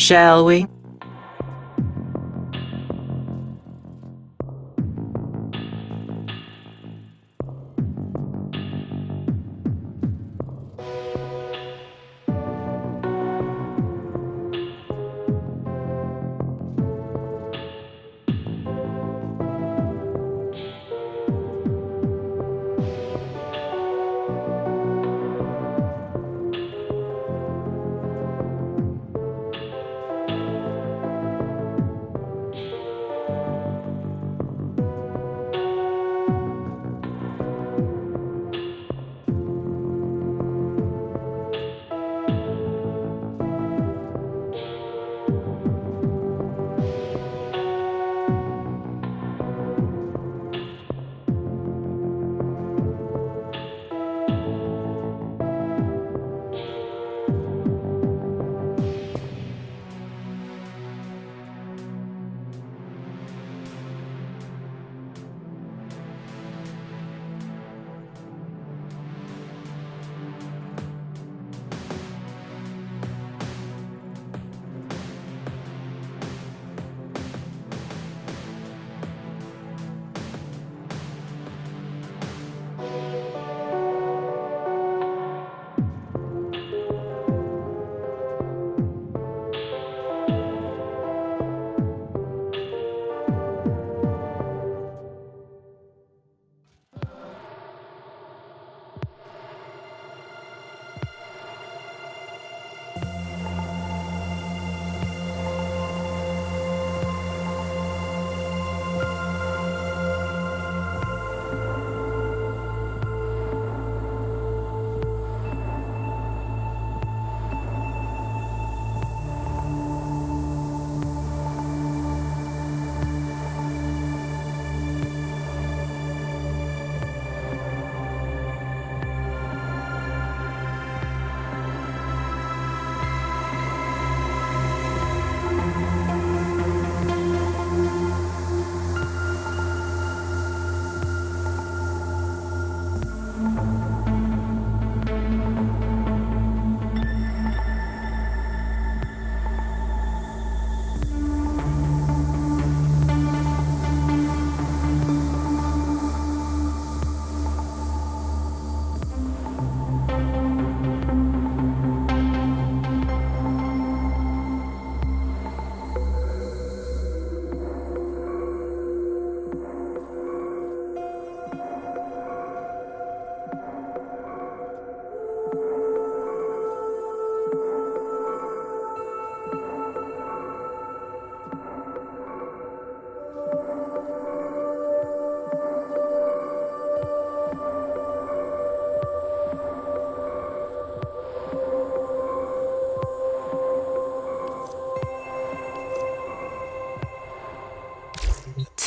shall we?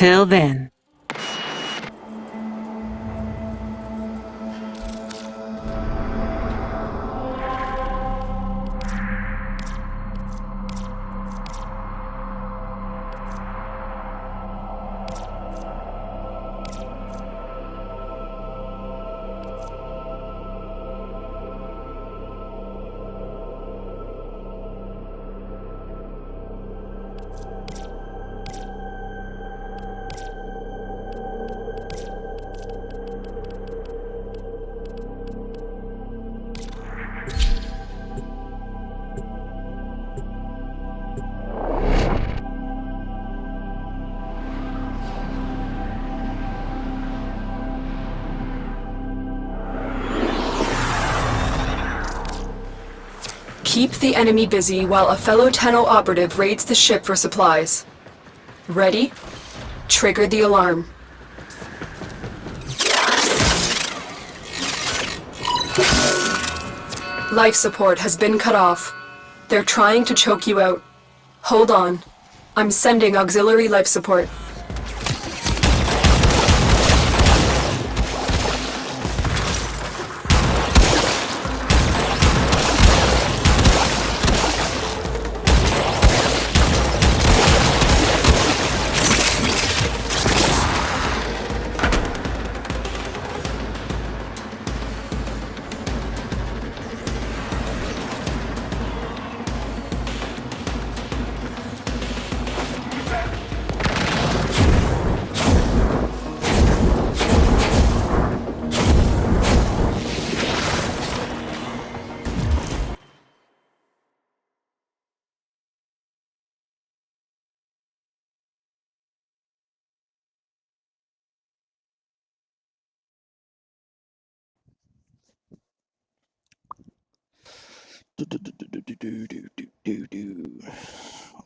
Till then. Keep the enemy busy while a fellow Tenno operative raids the ship for supplies. Ready? Trigger the alarm. Life support has been cut off. They're trying to choke you out. Hold on. I'm sending auxiliary life support.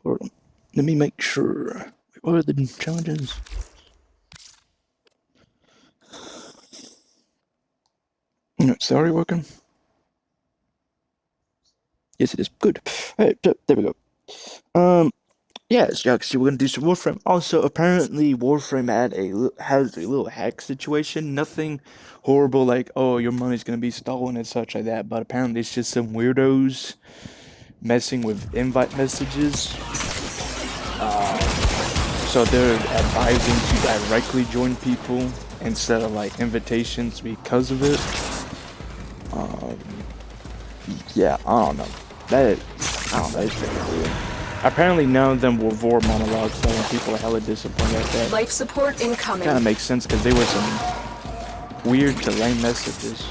Hold on. Let me make sure. What are the challenges? It's already working. Yes, it is. Good. Alright, there we go. Yes, yeah, so we're gonna do some Warframe. Also, apparently, Warframe has a little hack situation. Nothing horrible like, oh, your money's gonna be stolen and such like that. But apparently, it's just some weirdos messing with invite messages. So they're advising to directly join people instead of like invitations because of it. Yeah, I don't know. I don't know. It's pretty weird. Apparently, none of them were Vor monologues, so when people are hella disappointed at that. Life support incoming. Kind of makes sense because they were some weird to lame messages.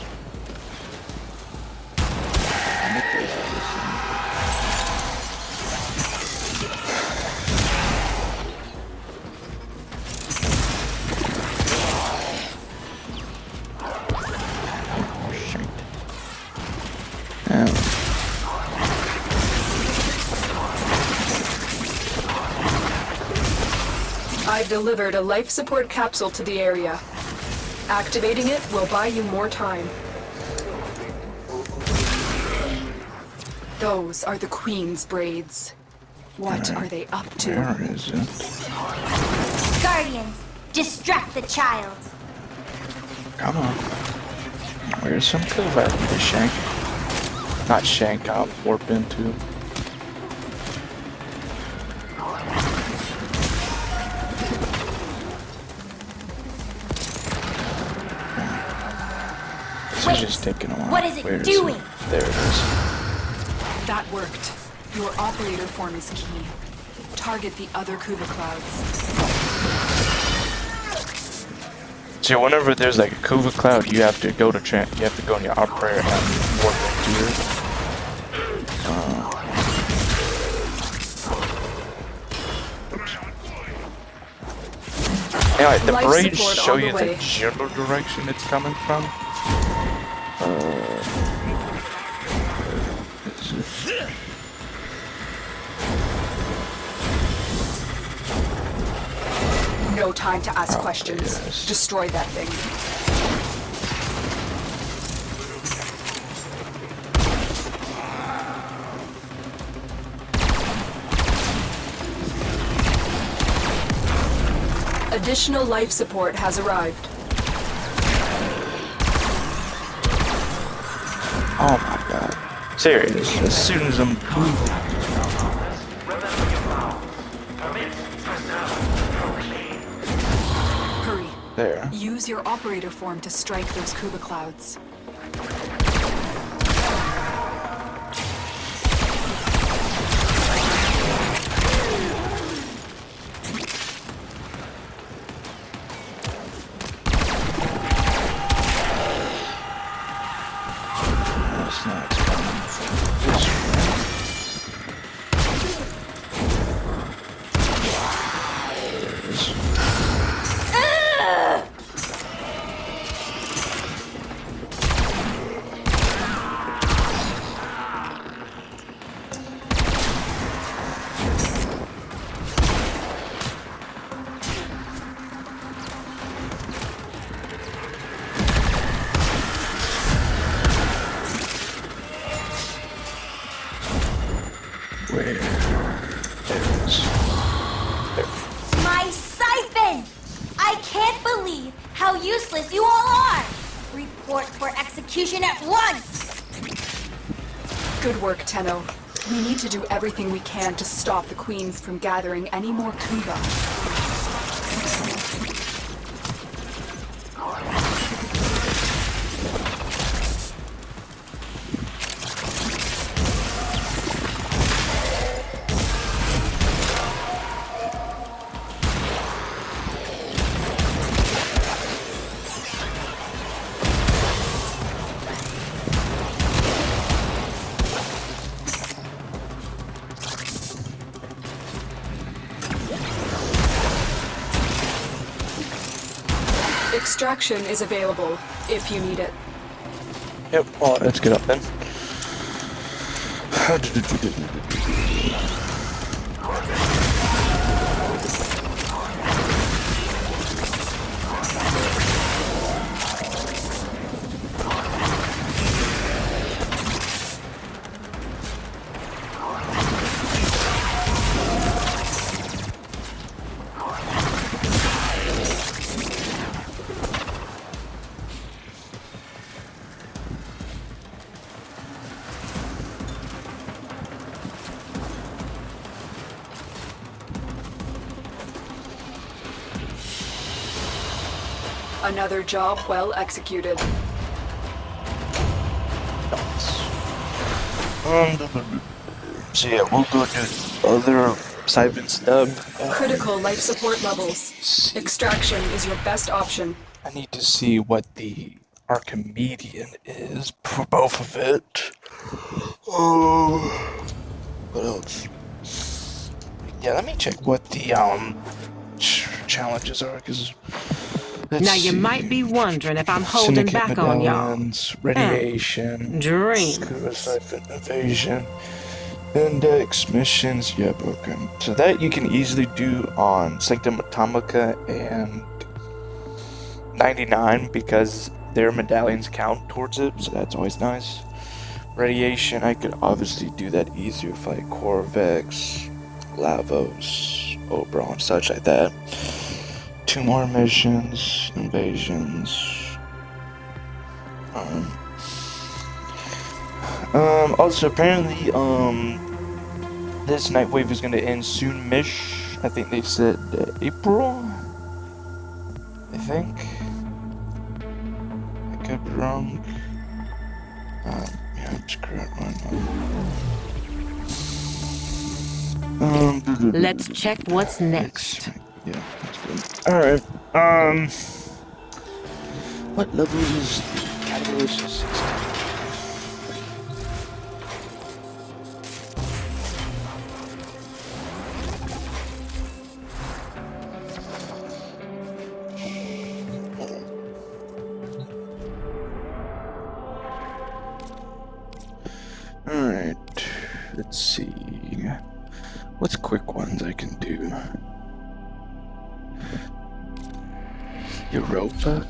I've delivered a life support capsule to the area. Activating it will buy you more time. Those are the Queen's braids. What are they up to? Where is it? Guardians, distract the child. Come on. Where's some kill value to shank? Not shank, I'll warp into. This is just taking a while. What is it Where doing? There it is. That worked. Your operator form is key. Target the other Kuva clouds. So whenever there's like a Kuva cloud, you have to go to you have to go in your operator and warp into it. Anyway, the braids show you the general direction it's coming from. No time to ask questions. Yes. Destroy that thing. Additional life support has arrived. Oh my god. Serious. As soon as I'm Hurry. there. Use your operator form to strike those Kuva clouds. That's not coming from this way. There it is. Where? There it is. There. My siphon! I can't believe how useless you all are! Report for execution at once! Good work, Tenno. We need to do everything we can to stop the Queens from gathering any more Kuva. Extraction is available, if you need it. Yep, well, let's get up then. Another job well executed. So yeah, we'll go do other Siphon stuff. Critical life support levels. Extraction is your best option. I need to see what the Archimedean is for both of it. Oh, what else? Yeah, let me check what the challenges are, because Now you might be wondering if I'm holding back on y'all. Radiation, Dream. Siphon evasion, index missions. Yep, okay. So that you can easily do on Sanctum Atomica and 99 because their medallions count towards it, so that's always nice. Radiation, I could obviously do that easier if I Corvex, Lavos, Oberon, such like that. 2 more missions, invasions. Also apparently, this night wave is gonna end soon-ish. I think they said April. I think. I could be wrong. Yeah, it's correct one. Let's check what's next. Yeah, that's good. Alright, what level is Catalyst 16? Alright, let's see. What's quick ones I can do? Europa?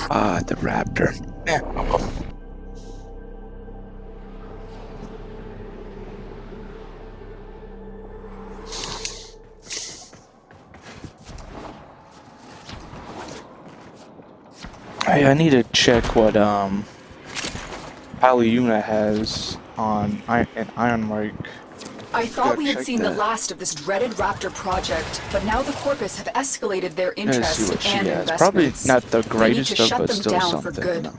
Ah, the Raptor. Yeah, I'll go. Hey, I need to check what Paliuna has on Ironmark. I thought we had check seen the that. last of this dreaded Raptor project, but now the Corpus have escalated their Let's see interest what she and has. Probably investments. not the They need greatest to stuff, shut but them still down something. for good. You know.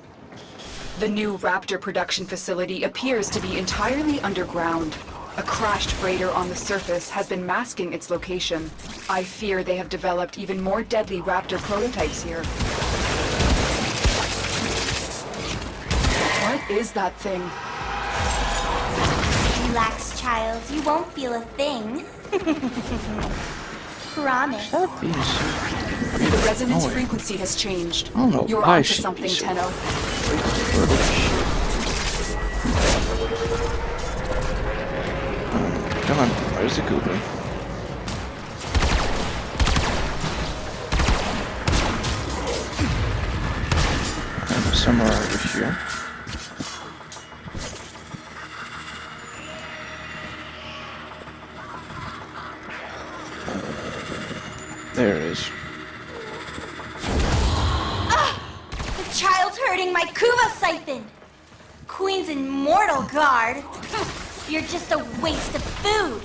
The new Raptor production facility appears to be entirely underground. A crashed freighter on the surface has been masking its location. I fear they have developed even more deadly Raptor prototypes here. What is that thing? Relax, child. You won't feel a thing. Promise. That being so The resonance annoying. frequency has changed. I don't know You're why onto she'd something, be so Tenno. Come on, where's the Cooper? Somewhere over here. There it is. The child's hurting my Kuva siphon. Queen's immortal guard. You're just a waste of food.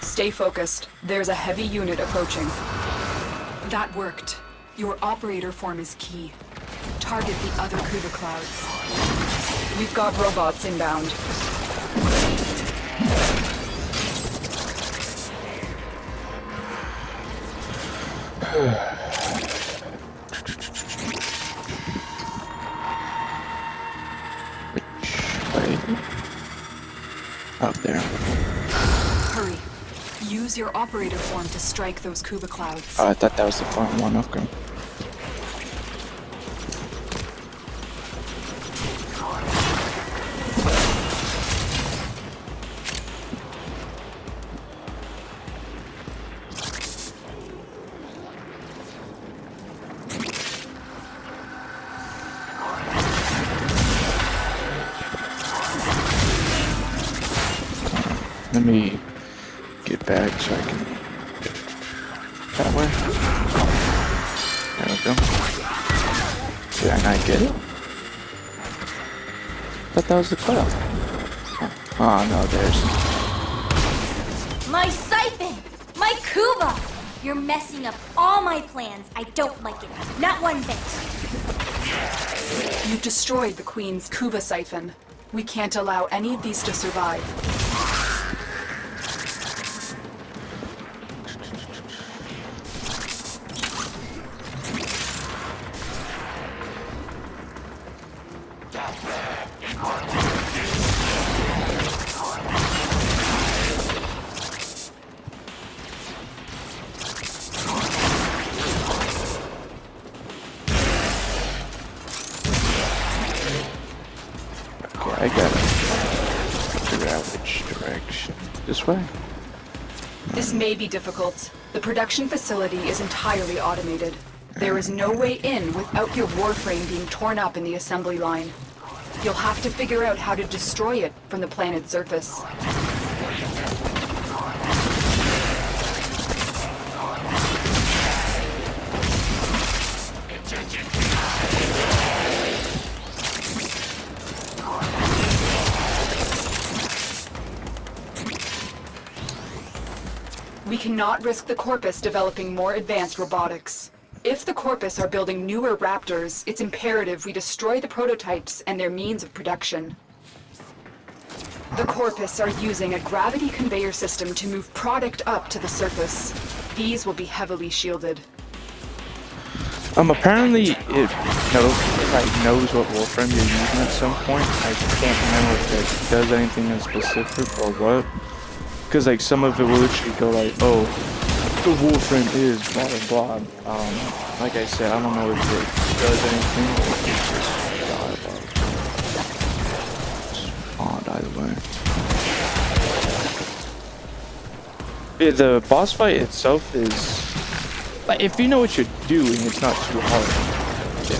Stay focused. There's a heavy unit approaching. That worked. Your operator form is key. Target the other Kuva clouds. We've got robots inbound. Which way? Up there. Hurry. Use your operator form to strike those Kuba clouds. Oh, I thought that was the front one. Okay. Let me get back so I can. That way. There we go. Did I not get it? I thought that was the cutoff. Oh no, there's. My siphon! My Kuba! You're messing up all my plans. I don't like it. Not one bit. You've destroyed the Queen's Kuba siphon. We can't allow any of these to survive. I got it. Figure out which direction. This way? This may be difficult. The production facility is entirely automated. There is no way in without your Warframe being torn up in the assembly line. You'll have to figure out how to destroy it from the planet's surface. We cannot risk the Corpus developing more advanced robotics. If the Corpus are building newer Raptors, it's imperative we destroy the prototypes and their means of production. The Corpus are using a gravity conveyor system to move product up to the surface. These will be heavily shielded. Apparently it knows what Warframe you're using at some point. I can't remember if it does anything in specific or what. Because like some of it will literally go like, oh, the Warframe is blah blah blah. Like I said, I don't know if it does anything or if it's just odd either way. Yeah, the boss fight itself is like if you know what you're doing, it's not too hard. It's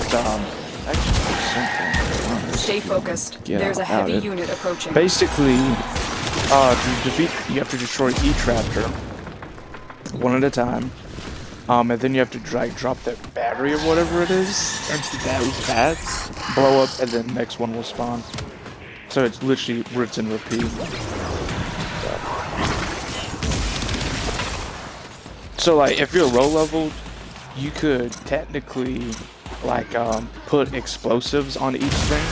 actually pretty simple. Stay focused. There's a heavy unit approaching. Basically, to defeat, you have to destroy each raptor one at a time, and then you have to drop that battery or whatever it is into those bats, blow up, and then the next one will spawn. So it's literally rinse and repeat. So like, if you're low level, you could technically like put explosives on each thing.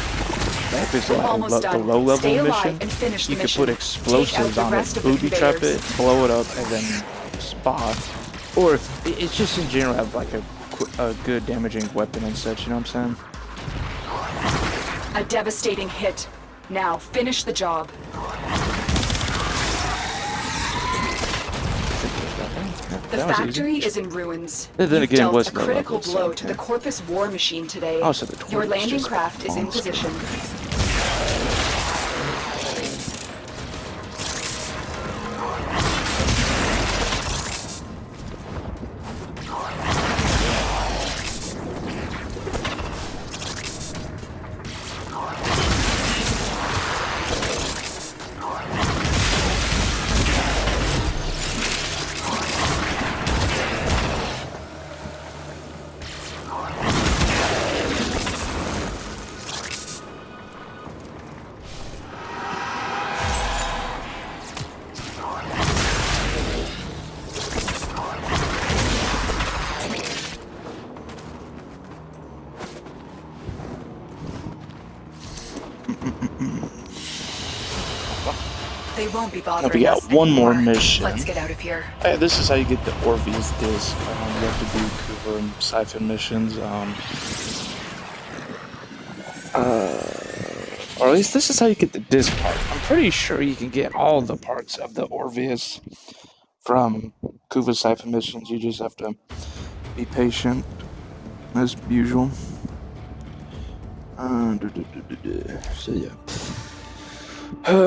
Like if it's like the low level mission, you could put explosives on it, booby trap it, blow it up, and then spawn. Or if it's just in general have like a good damaging weapon and such, you know what I'm saying? A devastating hit. Now finish the job. The factory is in ruins. Then You've again, dealt what's a critical blow to the Corpus war machine today. Oh, so the Your torch landing just craft is in falls. position. They won't be bothering We got us one more anymore. mission. Let's get out of here. This is how you get the Orpheus disc. You have to do Kuba and Siphon missions. Or at least this is how you get the disc part. I'm pretty sure you can get all the parts of the Orpheus from Kuva Siphon missions. You just have to be patient, as usual. So yeah.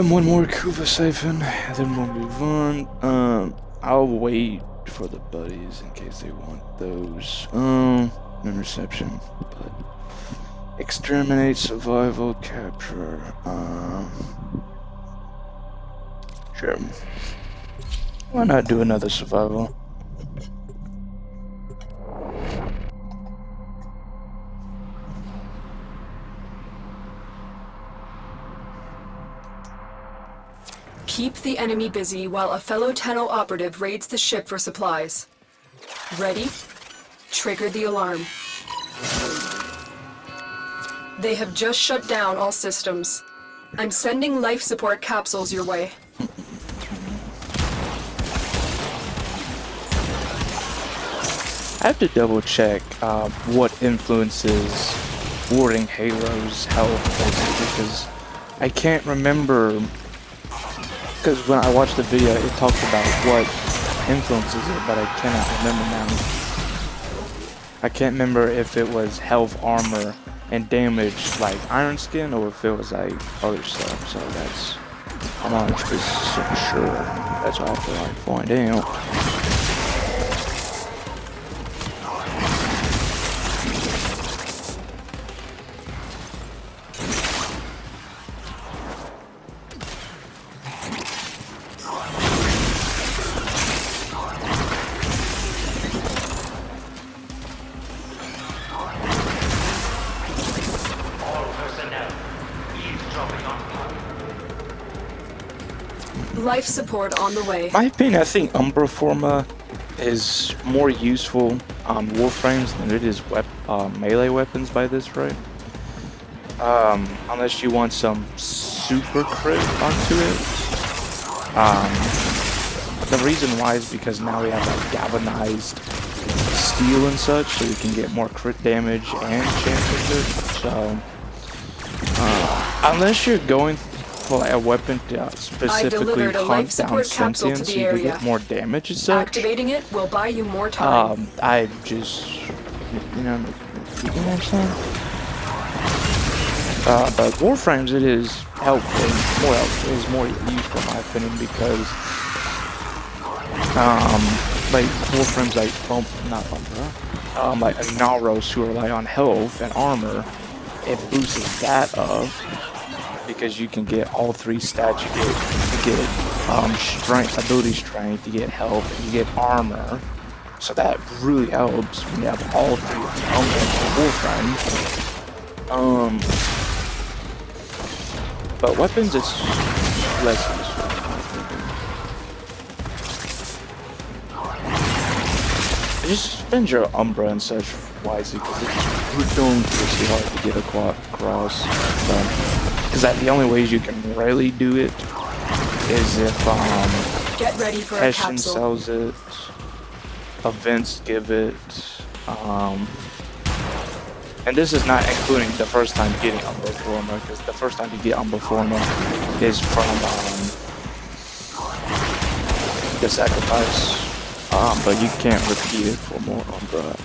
One more Kuva Siphon, then we'll move on. I'll wait for the buddies in case they want those. Interception, but exterminate, survival, capture. Sure. Why not do another survival? Keep the enemy busy while a fellow Tenno operative raids the ship for supplies. Ready? Trigger the alarm. They have just shut down all systems. I'm sending life support capsules your way. I have to double check what influences Warding Halo's health, basically, because I can't remember. Because when I watched the video, it talked about what influences it, but I cannot remember now. I can't remember if it was health, armor, and damage like Iron Skin, or if it was like other stuff. So that's, I'm not so sure. That's what I have to like find out. Life support on the way. My opinion, I think Umbra Forma is more useful on Warframes than it is melee weapons by this rate. Unless you want some super crit onto it. The reason why is because now we have like galvanized steel and such, so you can get more crit damage and chance of it. So, unless you're going for like a weapon to specifically hunt down sentience, so you can get more damage and such. Activating it will buy you more time. I just, you know what I'm saying? But Warframes, it is helpful, more helpful, it is more useful in my opinion, because like Warframes like like Naros, who rely on health and armor, it boosts that up because you can get all three stats. You get strength, ability strength, you get health, and you get armor. So that really helps when you have all three elements of Warframe. But weapons, it's less useful. Just spend your Umbra and such wisely, because it's ridiculously hard to get across. Because the only ways you can really do it is if Get ready for a Hessian capsule. sells it, events give it, and this is not including the first time getting Umbra Forma, because the first time you get Umbra Forma is from the sacrifice, but you can't repeat it for more Umbra.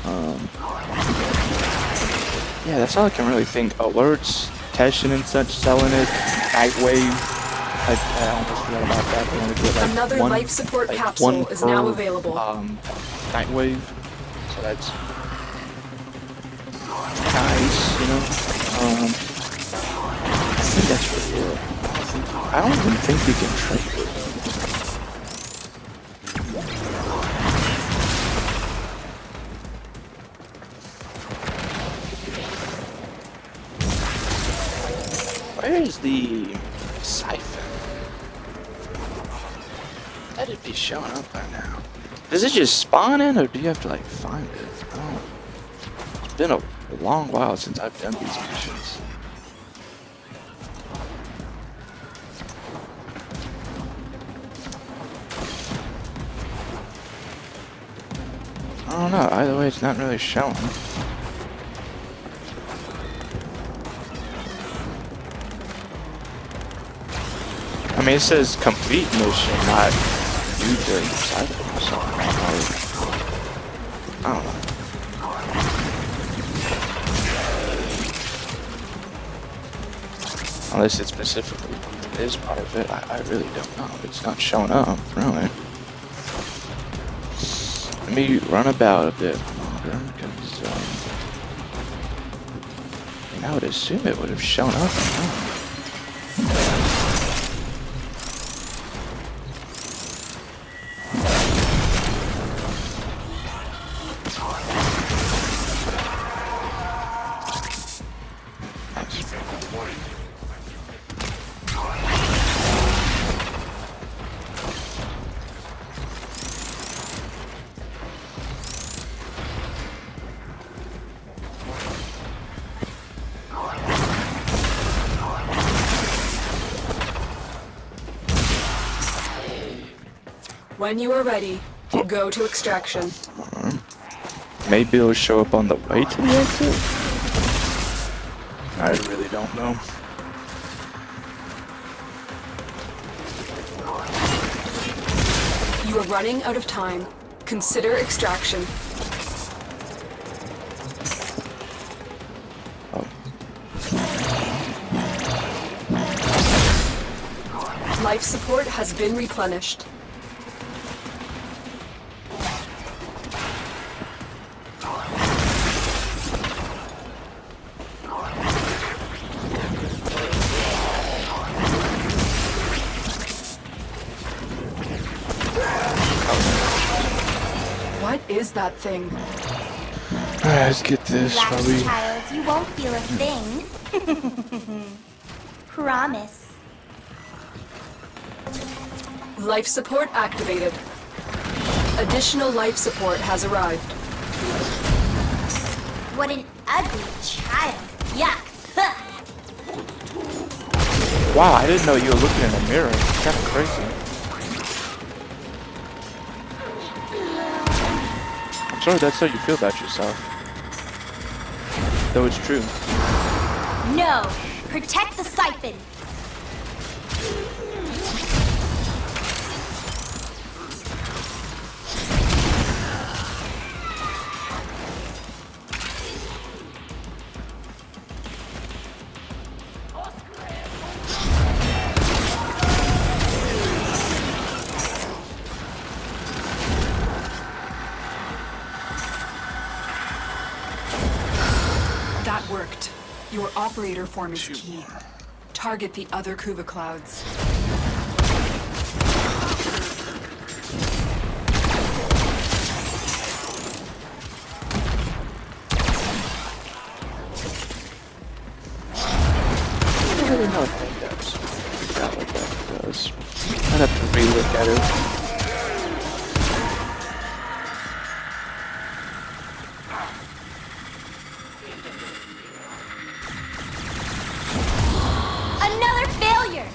Yeah, that's all I can really think. Alerts, Teshin and such selling it, Nightwave. I almost forgot about that. They only get like Another one, life support like capsule one is per, now available. Nightwave. So that's nice, you know. I think that's really it. I don't even think you can trade it. Where's the siphon? Let it be showing up by now. Does it just spawn in, or do you have to like find it? Oh. It's been a long while since I've done these missions. I don't know, either way it's not really showing. mean, it says complete mission, not use the siphon or something. Like, I don't know. Unless it's specifically this part of it, I really don't know. It's not showing up, really. Let me run about a bit longer, because I would assume it would have shown up. When you are ready, go to extraction. Maybe it'll show up on the way to the exit? I really don't know. You are running out of time. Consider extraction. Life support has been replenished. What is that thing? Alright, let's get this. Relax, child. You won't feel a thing. Promise. Life support activated. Additional life support has arrived. What an ugly child. Yuck. Wow, I didn't know you were looking in the mirror. It's kind of crazy. I'm sorry that's how you feel about yourself. Though it's true. No. Protect the siphon. That worked. Your operator form is key. Target the other Kuva clouds. I don't know if that's not what that does. I'd have to relook at it. Another failure!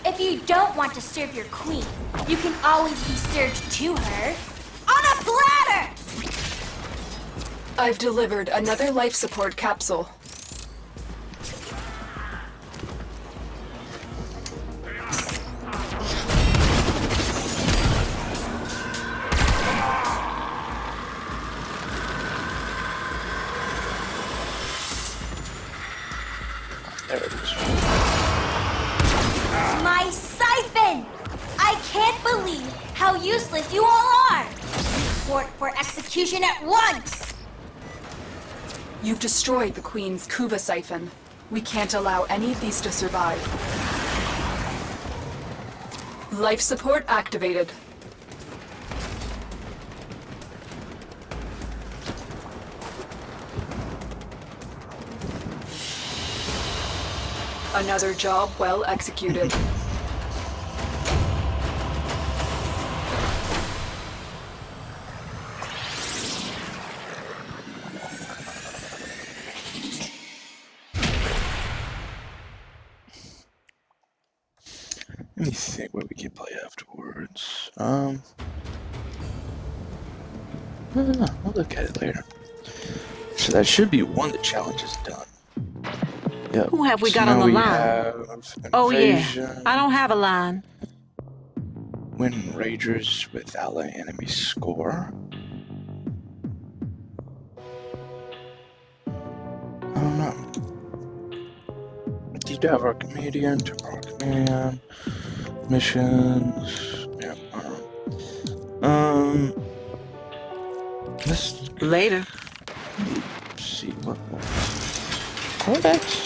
If you don't want to serve your queen, you can always be served to her on a platter! I've delivered another life support capsule. There it is. My siphon! I can't believe how useless you all are! Report for execution at once! You've destroyed the Queen's Kuva siphon. We can't allow any of these to survive. Life support activated. Another job well executed. Let me think what we can play afterwards. I'll look at it later. So that should be one of the challenges done. Yep. Who have we So got on now the we line? have Oh, yeah. invasion. I don't have a line. When ragers with ally enemy score. I don't know. You do have our comedian, missions. Yeah. Let's Later. see what. Codex.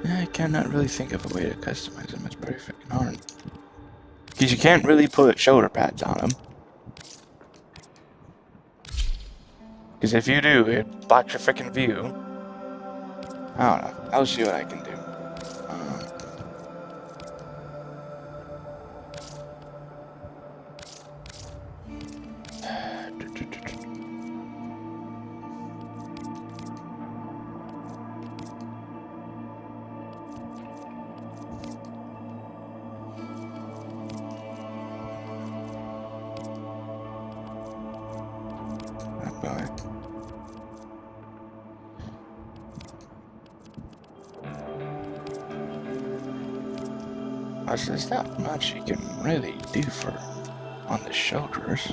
I cannot really think of a way to customize them. It's pretty freaking hard. Because you can't really put shoulder pads on them. Because if you do, it blocks your freaking view. I don't know. I'll see what I can do. There's not much you can really do for on the shoulders.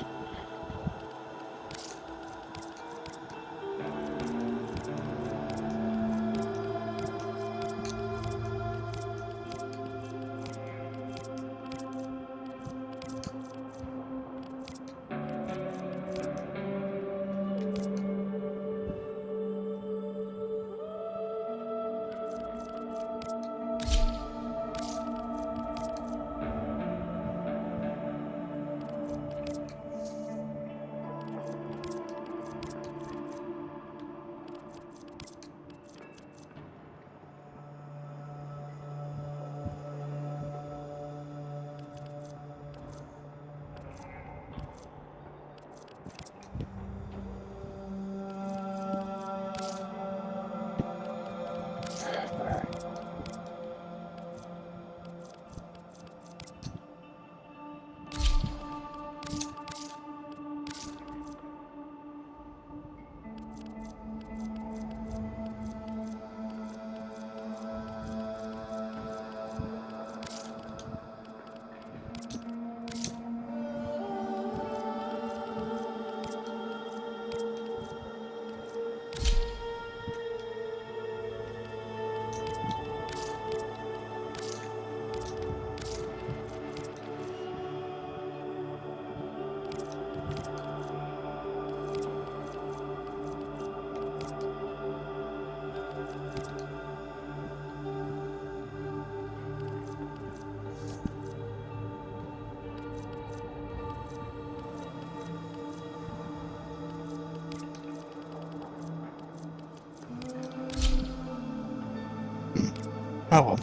Oh well.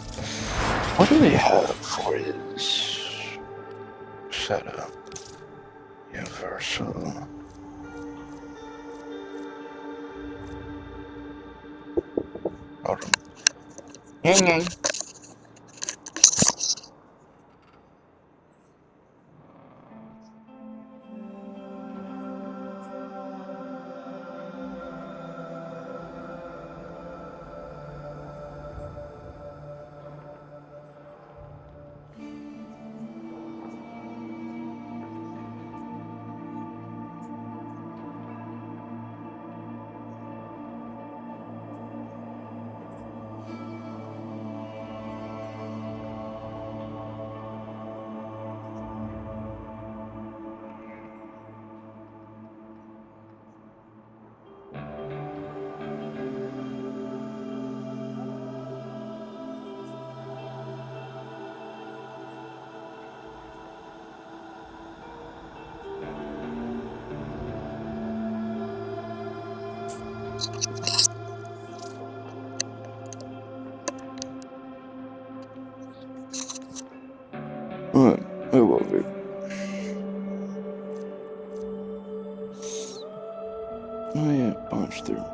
What do we have for his setup? Universal. Hold on. Yang. Alright, where were we? Oh yeah, punch through.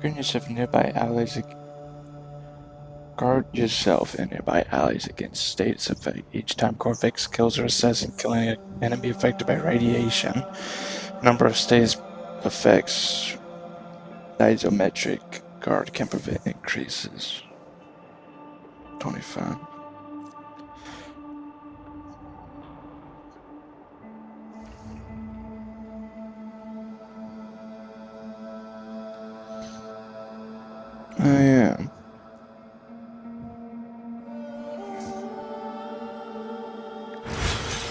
Guard yourself nearby allies. Guard yourself and nearby allies against status effect. Each time Corvex kills or assassin killing an enemy affected by radiation, number of status effects isometric guard can prevent increases. 25. Oh yeah.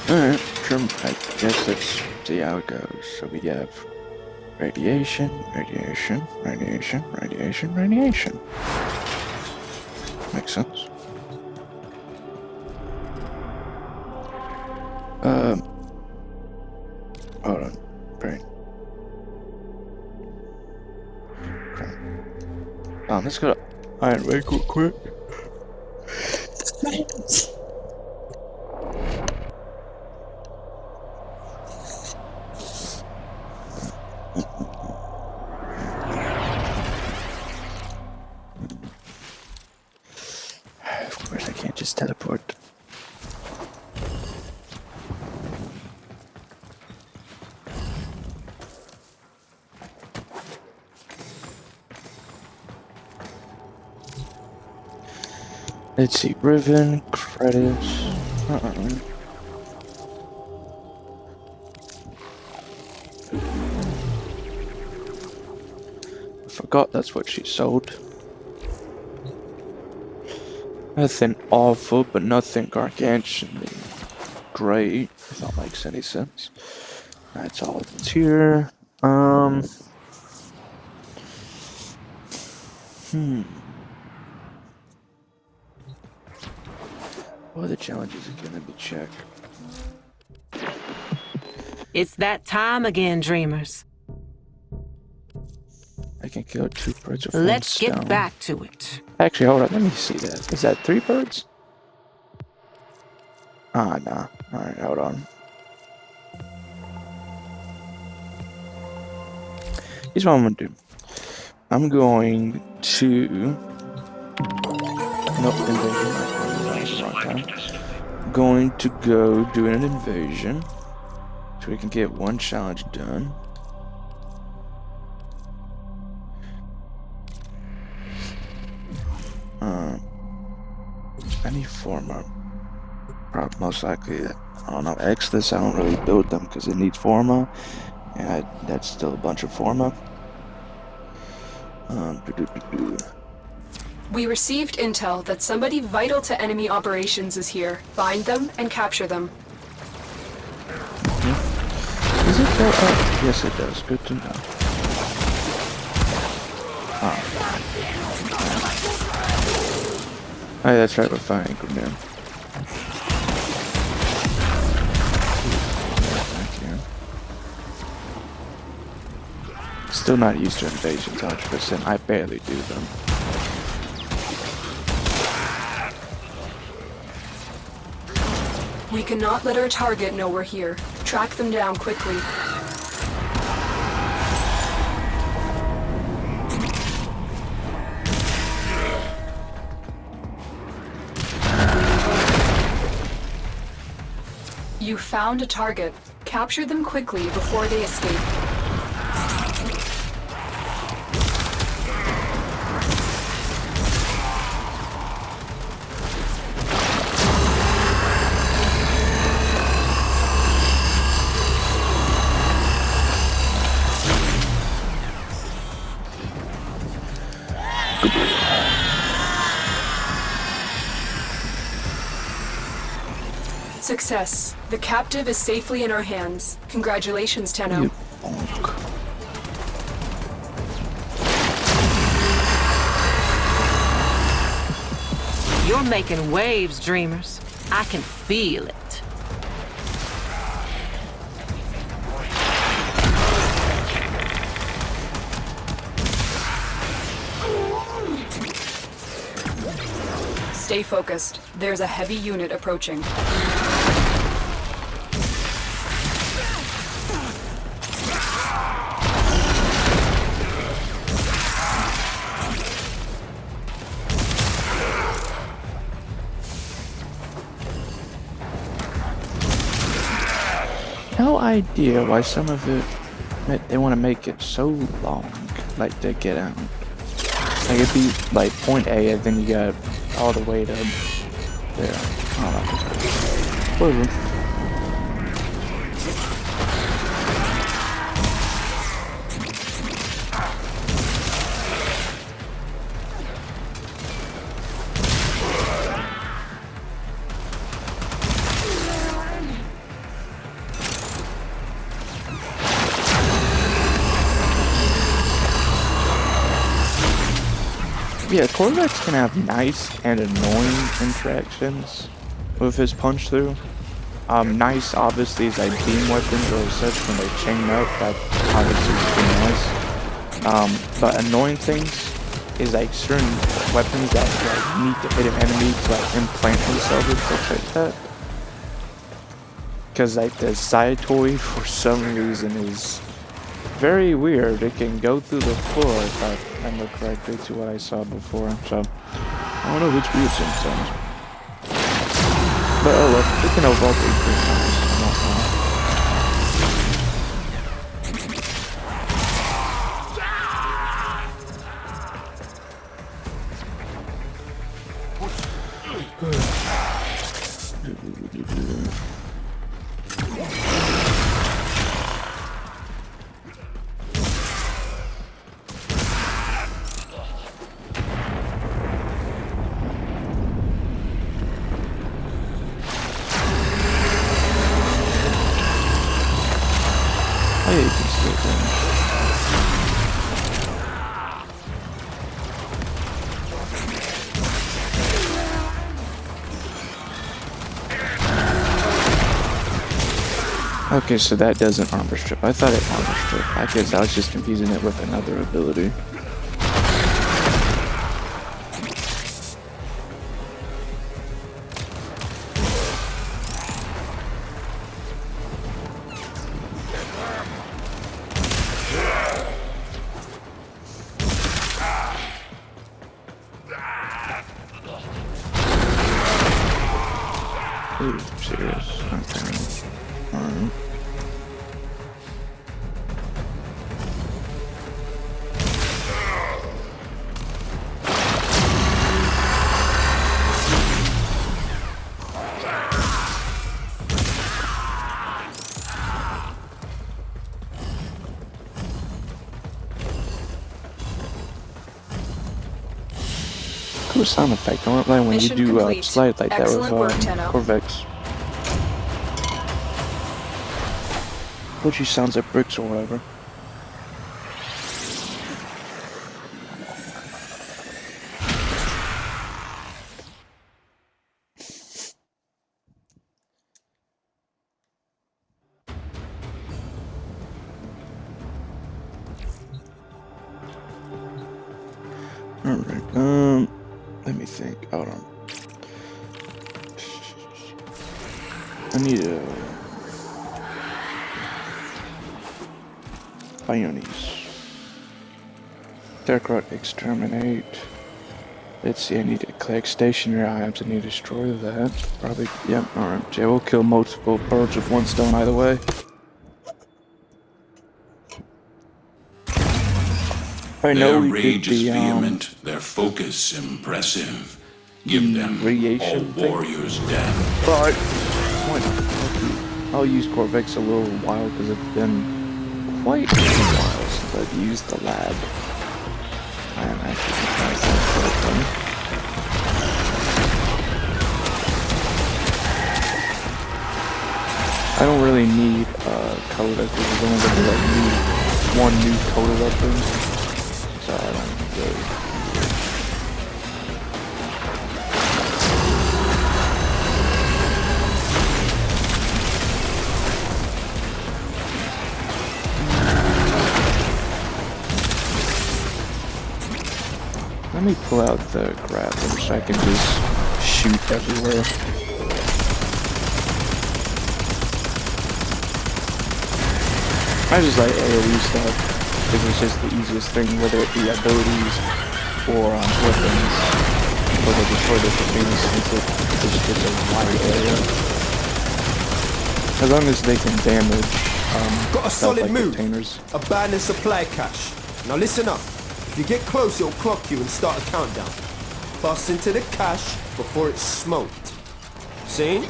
Alright, I guess let's see how it goes. So we have radiation, radiation, radiation, radiation, radiation. Makes sense. Hold on, brain. Let's go to Iron Wake real quick. Of course, I can't just teleport. Let's see, Riven, credits. I forgot that's what she sold. Nothing awful, but nothing gargantuanly great, if that makes any sense. That's all that's here. What other challenges are gonna be checked? It's that time again, dreamers. I can kill 2 birds with 1 Let's stone. get back to it. Actually, hold on, let me see that. Is that 3 birds? Ah, nah. Alright, hold on. Here's what I'm gonna do. I'm going to... Nope, invasion. I'm going to go do an invasion. So we can get 1 challenge done. I need forma. Probably most likely, I don't know, Exodus, I don't really build them because it needs forma. And that's still a bunch of forma. We received intel that somebody vital to enemy operations is here. Find them and capture them. Does it go up? Yes, it does. Good to know. Oh, yeah, that's right, we're fighting Grenade. Thank you. Still not used to invasions 100%. I barely do them. We cannot let our target know we're here. Track them down quickly. You found a target. Capture them quickly before they escape. Success. The captive is safely in our hands. Congratulations, Tenno. You bonk. You're making waves, dreamers. I can feel it. Stay focused. There's a heavy unit approaching. idea why some of it they want to make it so long, like to get out. Like it'd be like point A, and then you got all the way to there. I don't know. Whatever. Yeah, Corvex can have nice and annoying interactions with his punch through. Nice obviously is like beam weapons or such when they chain up, that obviously is pretty nice. But annoying things is like certain weapons that like need to hit an enemy to like implant themselves and stuff like that. Cause like the side toy for some reason is very weird. It can go through the floor if I remember correctly to what I saw before. So I don't know, it's weird sometimes. But oh look, it can overall be pretty nice. Oh yeah, you can still do. Okay, so that doesn't armor strip. I thought it armor strip. I guess I was just confusing it with another ability. Ooh, serious. Okay. Alright. Cool sound effect. I don't like when Mission you do complete. slide like Excellent that work, with Tenno. Corvex. Which sounds like bricks or whatever. Alright, let me think. Hold on. I need a Bionis. Techrot exterminate. Let's see, I need to collect stationary items. I need to destroy that. Probably, yep, alright. Jay will kill multiple birds with one stone either way. I know Their we rage did is the, vehement, their focus impressive. Give them radiation a thing? warrior's death. But I'll use Corvex a little while because it's been quite a while since I've used the lab. I am actually surprised that's quite funny. I don't really need Coda because there's only going to be like one new Coda weapon, so I don't really. Let me pull out the grappler so I can just shoot everywhere. I just like AoE stuff because it's just the easiest thing, whether it be abilities or weapons, or they destroy different things since it's just a wide area. As long as they can damage Got a stuff solid like move. containers. Abandoned supply cache. Now listen up. If you get close, it'll clock you and start a countdown. Bust into the cache before it's smoked. See?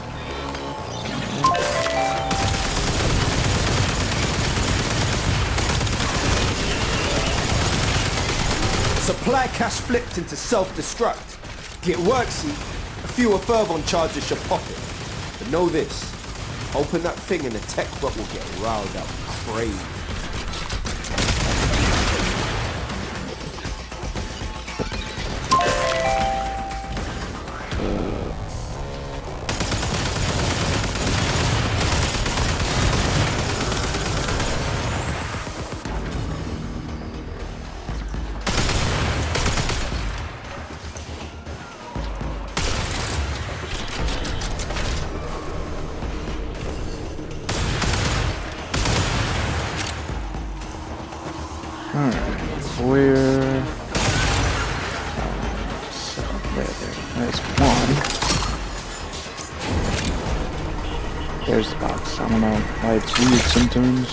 Supply cache flipped into self-destruct. Get worksy, a fewer fervon charges should pop it. But know this, open that thing and the tech bot will get riled up crazy. Where? So there's one. There's the box. I don't know why it's weird sometimes.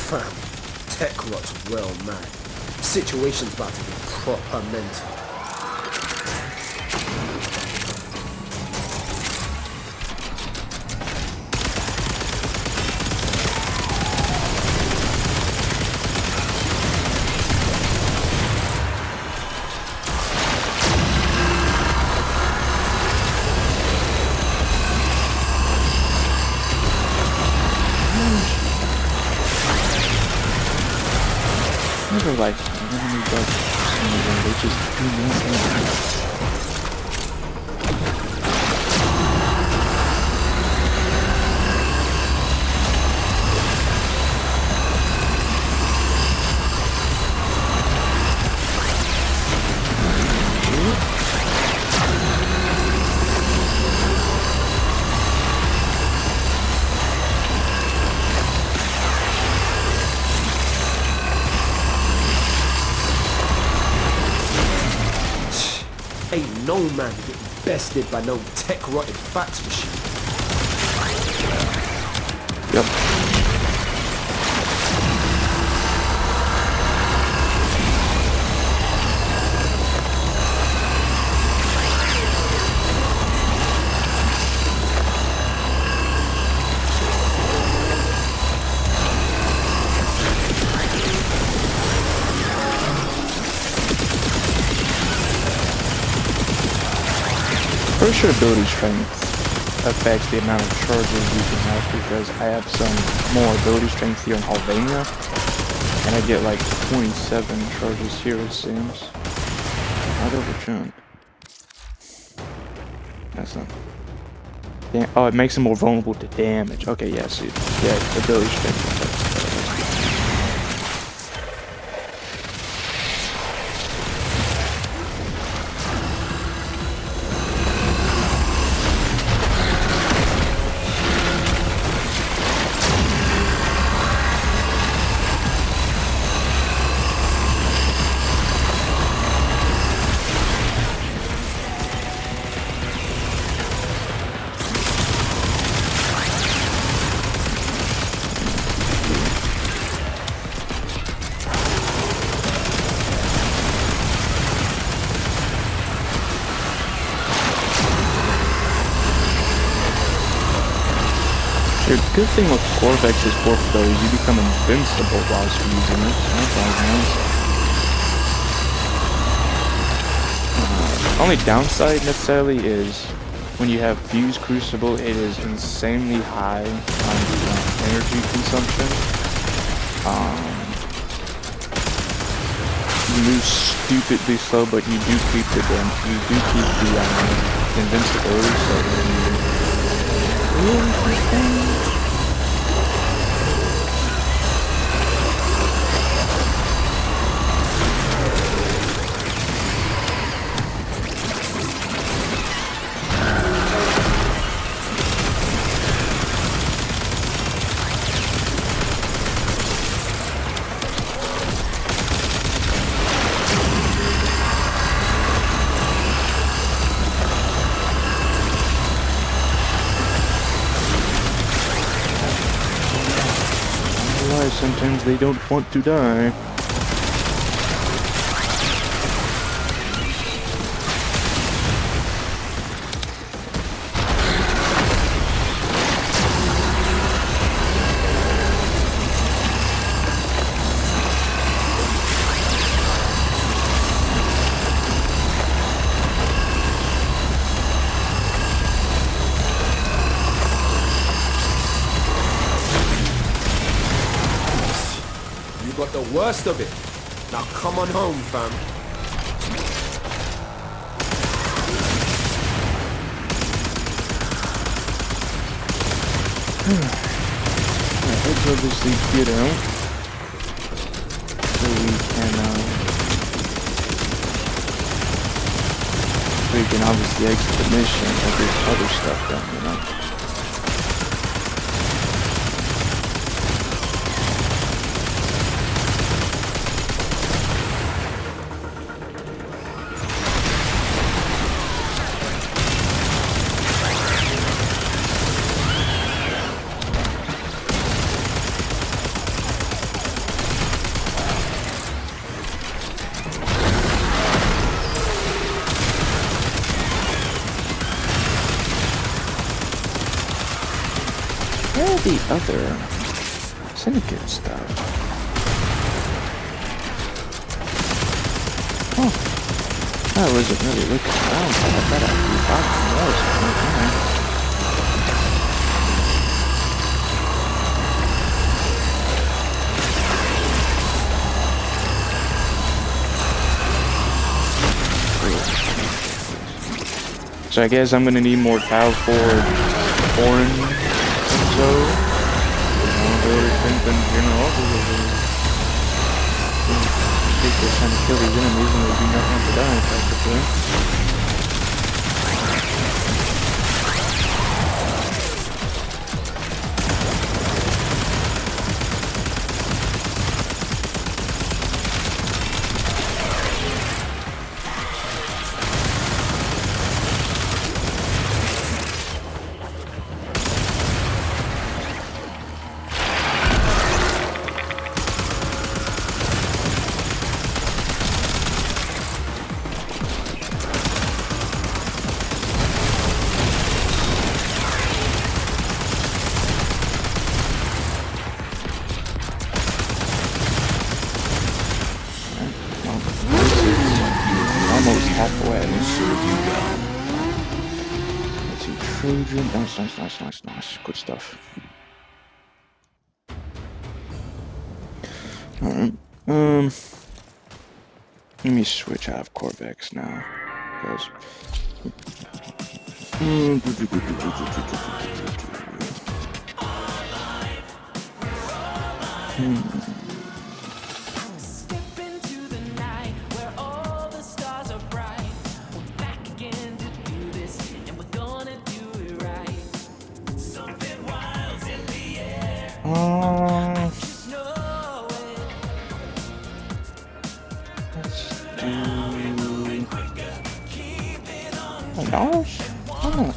Fam, tech rot's well mad. Situation's about to be proper mental. Never like enemy does something, they just do nothing. Ain't no man getting bested by no tech-rotted fax machine. Yep. Pretty sure ability strength affects the amount of charges you can have, because I have some more ability strength here in Albania, and I get like 27 charges here, it seems. I'd overjump. That's not. Damn. Oh, it makes them more vulnerable to damage. Okay, yeah, see. Yeah, ability strength affects. The good thing with Corvex's warp though is you become invincible whilst you're using it. That's all nice. Only downside necessarily is when you have Fuse Crucible, it is insanely high on the energy consumption. You move stupidly slow, but you do keep the invincibility. So really quick thing. sometimes they don't want to die. You got the worst of it. Now come on home, fam. Let's obviously get out. So we can obviously exit the mission and get other stuff done, you know? Where are the other syndicate stuff? Oh, I wasn't really looking around, but I bet I'd be finding more or something. So I guess I'm gonna need more powerful orange. So, thinking, you know, they're trying to kill these enemies and they do not want to die, practically. Almost halfway. Let's see, Trojan. Nice. Good stuff. Alright. Let me switch out of Corvex now. Because. $1? Oh.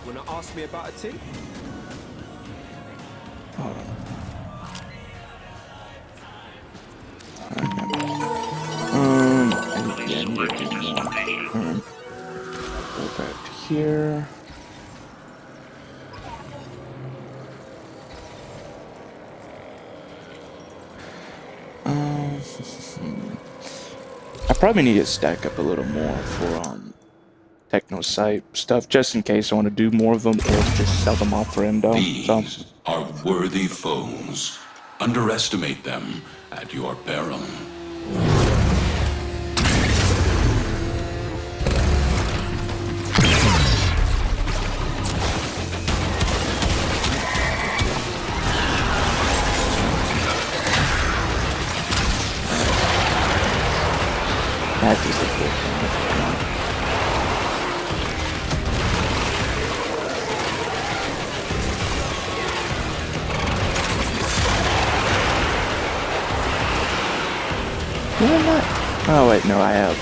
Wanna ask me about a tea? Hold on. And again, we're getting more. Go back to here. I probably need to stack up a little more for techno site stuff, just in case I want to do more of them or just sell them off for endo. These are worthy foes. Underestimate them at your peril. That is the cool thing. Oh wait, no, I have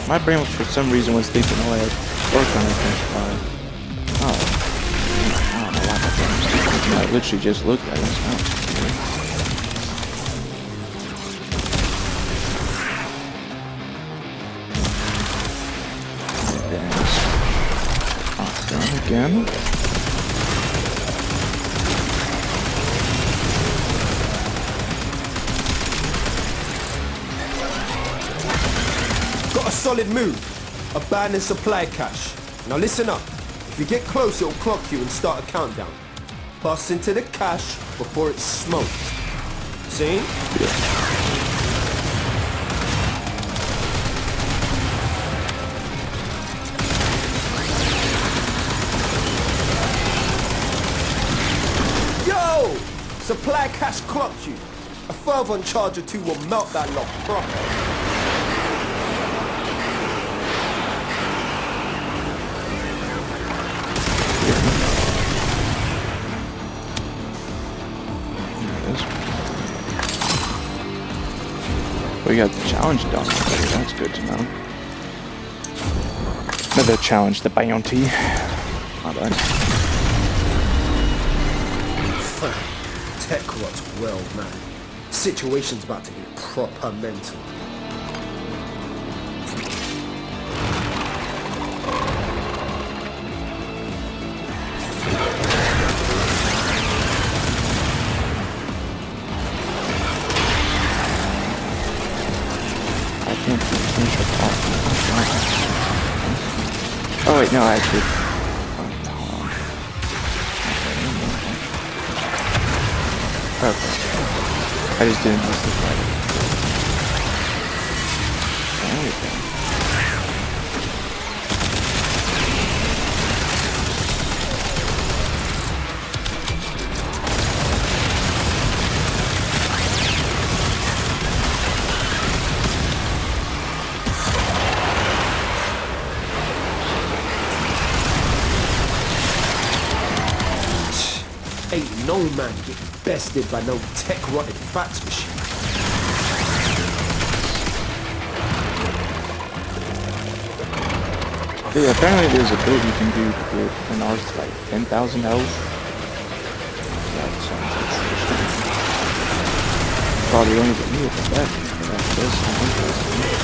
my brain for some reason was thinking, oh, I had work on it. Oh, I don't know why my brain was thinking that. I literally just looked at it. Again. Got a solid move. Abandoned supply cache. Now listen up. If you get close, it'll clock you and start a countdown. Pass into the cache before it's smoked. See? Yeah. Supply cache clocked you. A fervor charge or two will melt that lock proper. We got the challenge done already. That's good to know. Another challenge, the bounty. Not bad. Tech rot's well, man. Situation's about to get proper mental. I can't finish it off. Oh wait, no, actually. Okay. I just didn't miss the fight. Okay. Ain't no man getting bested by no tech-rotted fax machine. Yeah, apparently there's a build you can do with an arc like 10,000 health. That sounds interesting. Probably only get me with that. That does sound interesting.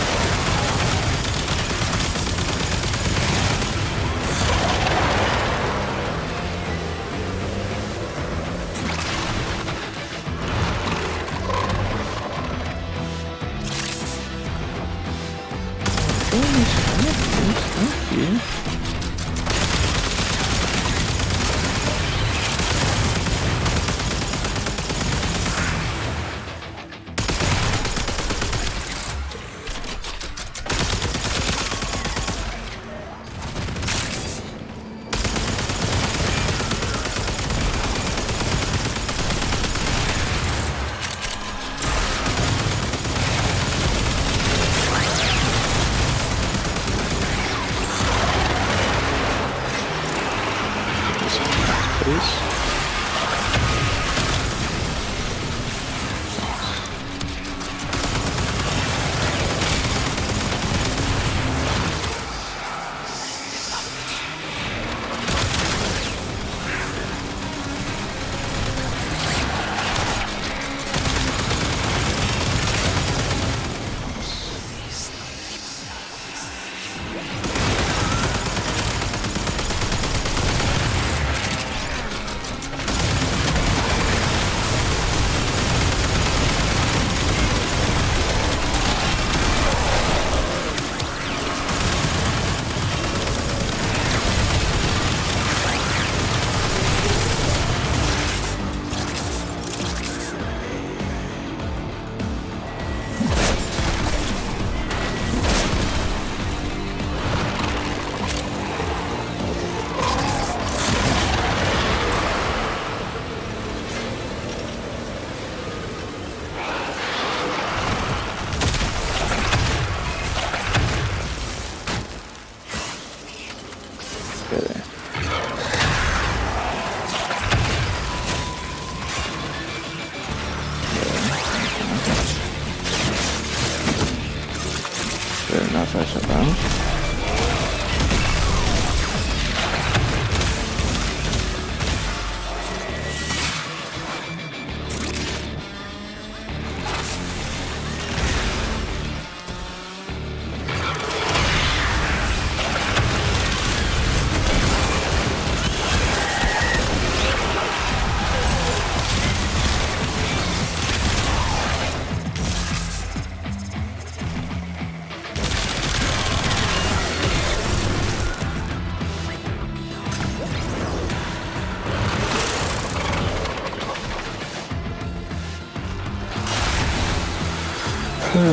Ain't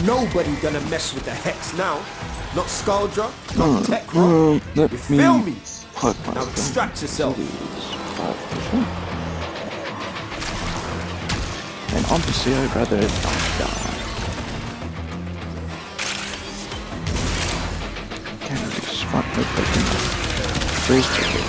nobody gonna mess with the Hex now. Not Scaldra, not Tekra. Let You feel me? plug my Now extract yourself. And obviously I'd rather it not die. Can't be smart with the freeze ticket.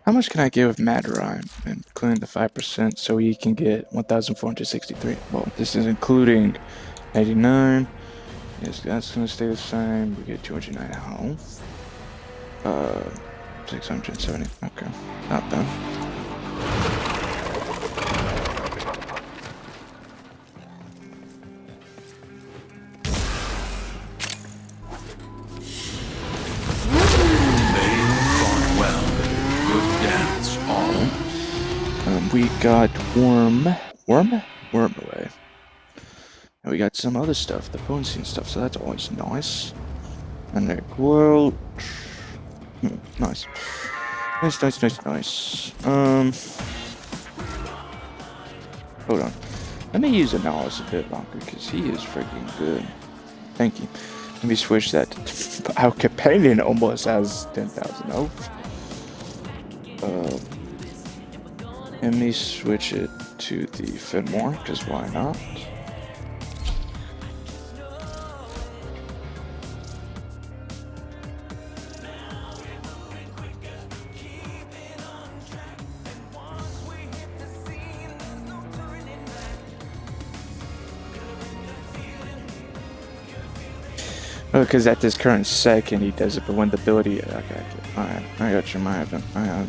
How much can I give Mad Rhyme, including the 5%, so he can get 1,463? Well, this is including 89. Yes, that's gonna stay the same. We get 209 health. 670. Okay, not bad. We got worm away, and we got some other stuff, the potency and stuff. So that's always nice. And the world, nice. Hold on. Let me use Analysis a bit longer because he is freaking good. Thank you. Let me switch that. Our companion almost has 10,000 health. Let me switch it to the Fenmore, because why not? Oh, because at this current second he does it, but when the ability... Okay, alright, I got you, I have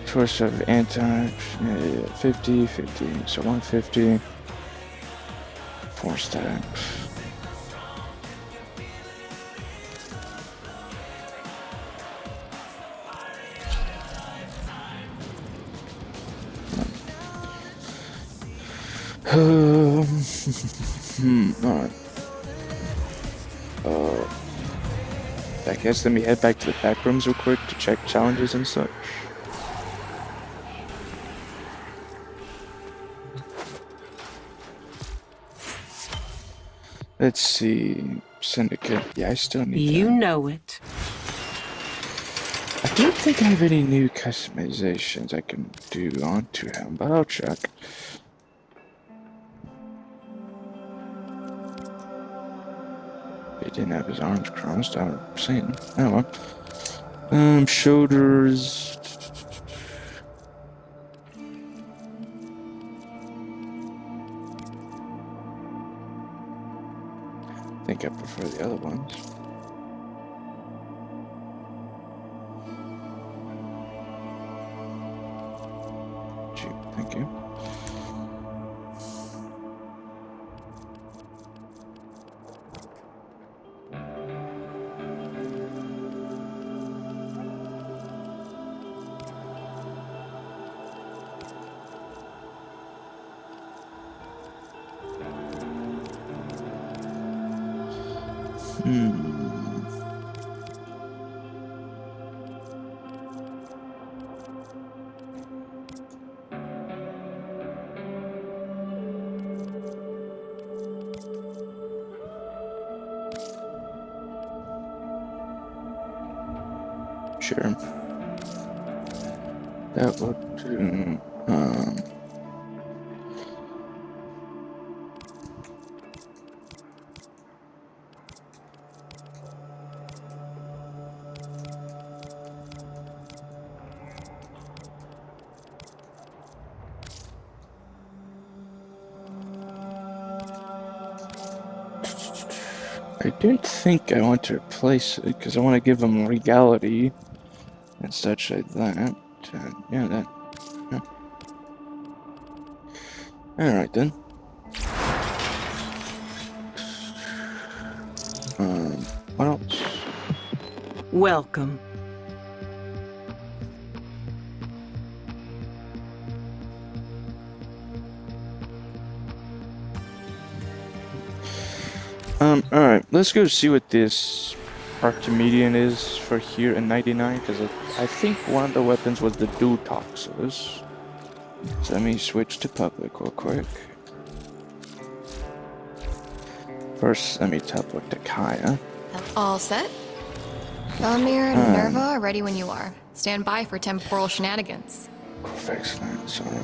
choice of anti 50, so 150, 4 stacks. Alright. I guess let me head back to the back rooms real quick to check challenges and such. Let's see, Syndicate. Yeah, I still need You that. know it. I don't think I have any new customizations I can do onto him, but I'll check. He didn't have his arms crossed. I'm saying, oh well. Shoulders. I think I prefer the other ones. Sure. That would do. I don't think I want to replace it because I want to give them legality and such like that. Yeah, that. Yeah. Alright then. What else? Welcome. Alright, let's go see what this Archimedean is for here in 99, because I think one of the weapons was the dual toxins. So let me switch to public real quick. First, let me teleport to Kaya. All set? Bellamir and Minerva are ready when you are. Stand by for temporal shenanigans. Excellent, sorry.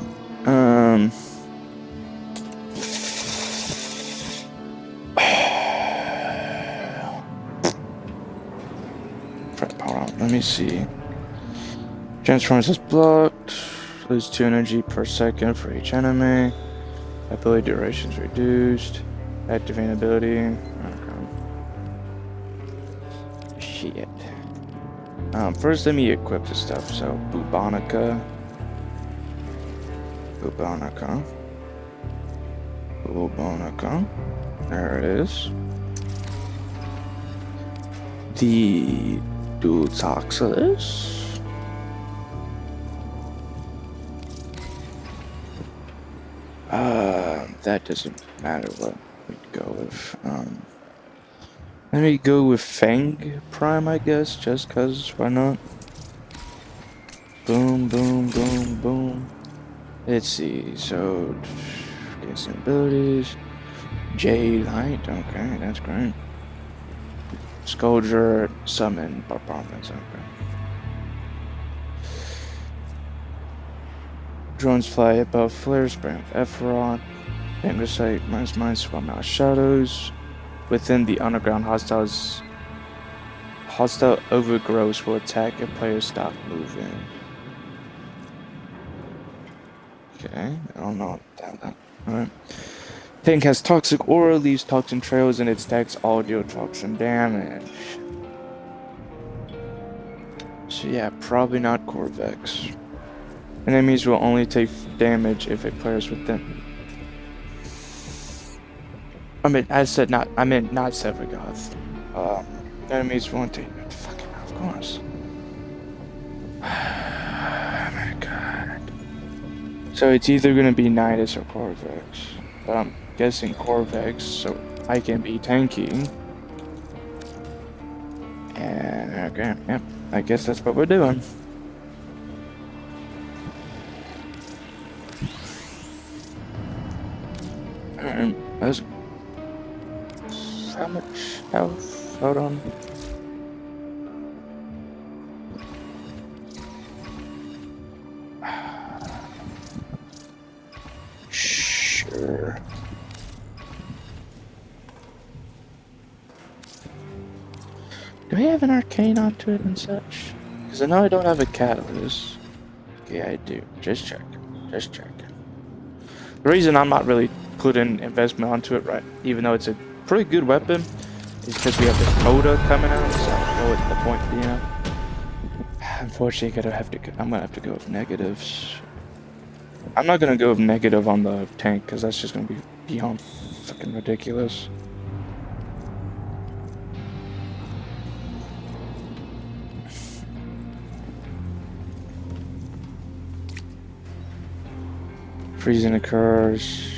Hold on, let me see. Transforms is blocked. Lose 2 energy per second for each enemy. Ability duration is reduced. Activating ability. Okay. Shit. First let me equip the stuff. So Bubonica. There it is. The dual toxins. That doesn't matter what we'd go with. Let me go with Fang Prime, I guess, just cause why not? Boom, boom, boom, boom. Let's see, so get some abilities. Jade Light, okay, that's great. Scourger, Summon, Performance, okay. Drones fly above flares, brand Ephron. Sight, minus swim out shadows. Within the underground, hostile overgrowths will attack if players stop moving. Okay, I don't know that. Alright. Tank has toxic aura, leaves toxin trails, and it stacks all deal toxin damage. So yeah, probably not Corvex. Enemies will only take damage if a player is within. I meant not Sevagoth. Enemies won't take. Fucking, of course. Oh my god. So it's either gonna be Nidus or Corvex. But I'm guessing Corvex, so I can be tanky. And okay, yep. I guess that's what we're doing. Alright, let's. How much health? Hold on. Sure. Do I have an arcane onto it and such? Because I know I don't have a catalyst. Okay, I do. Just checking. The reason I'm not really putting investment onto it, right, even though it's a pretty good weapon, is because we have this Coda coming out, so I know what the point, you know. Unfortunately, I'm gonna have to go with negatives. I'm not gonna go with negative on the tank because that's just gonna be beyond fucking ridiculous. Freezing occurs.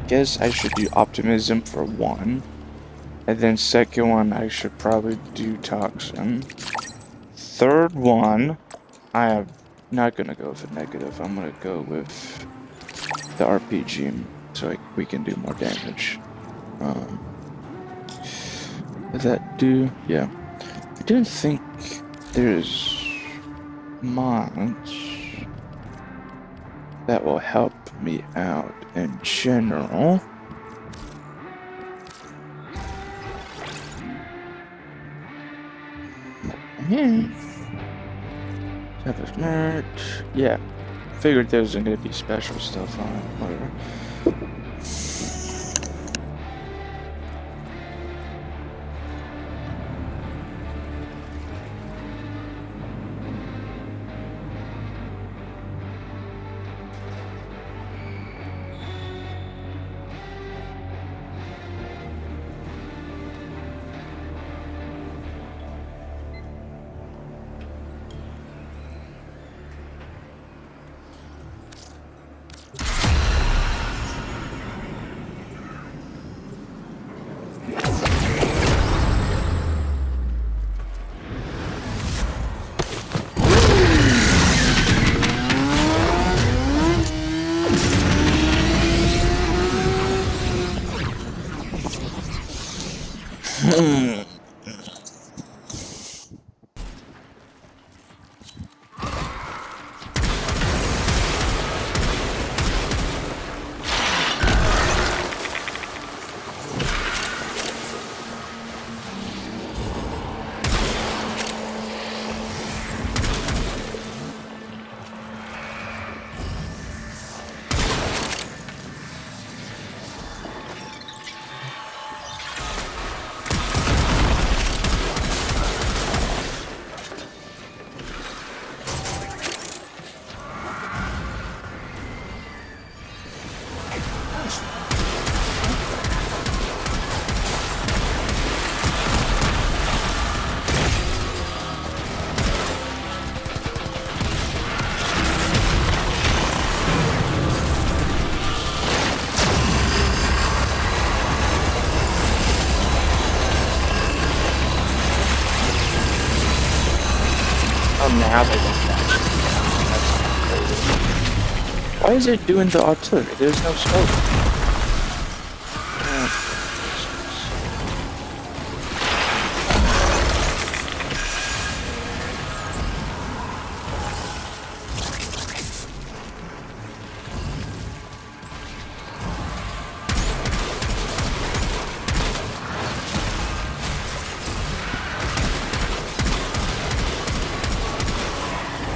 guess I should do optimism for one. And then second one, I should probably do toxin. Third one, I am not gonna go with a negative. I'm gonna go with the RPG, so we can do more damage. Does that do? Yeah. I don't think there's mods that will help me out in general. Yeah. Type of merch. Yeah. Figured there was gonna be special stuff on it. Whatever. Now they don't catch it. That's crazy. Why is it doing the artillery? There's no scope.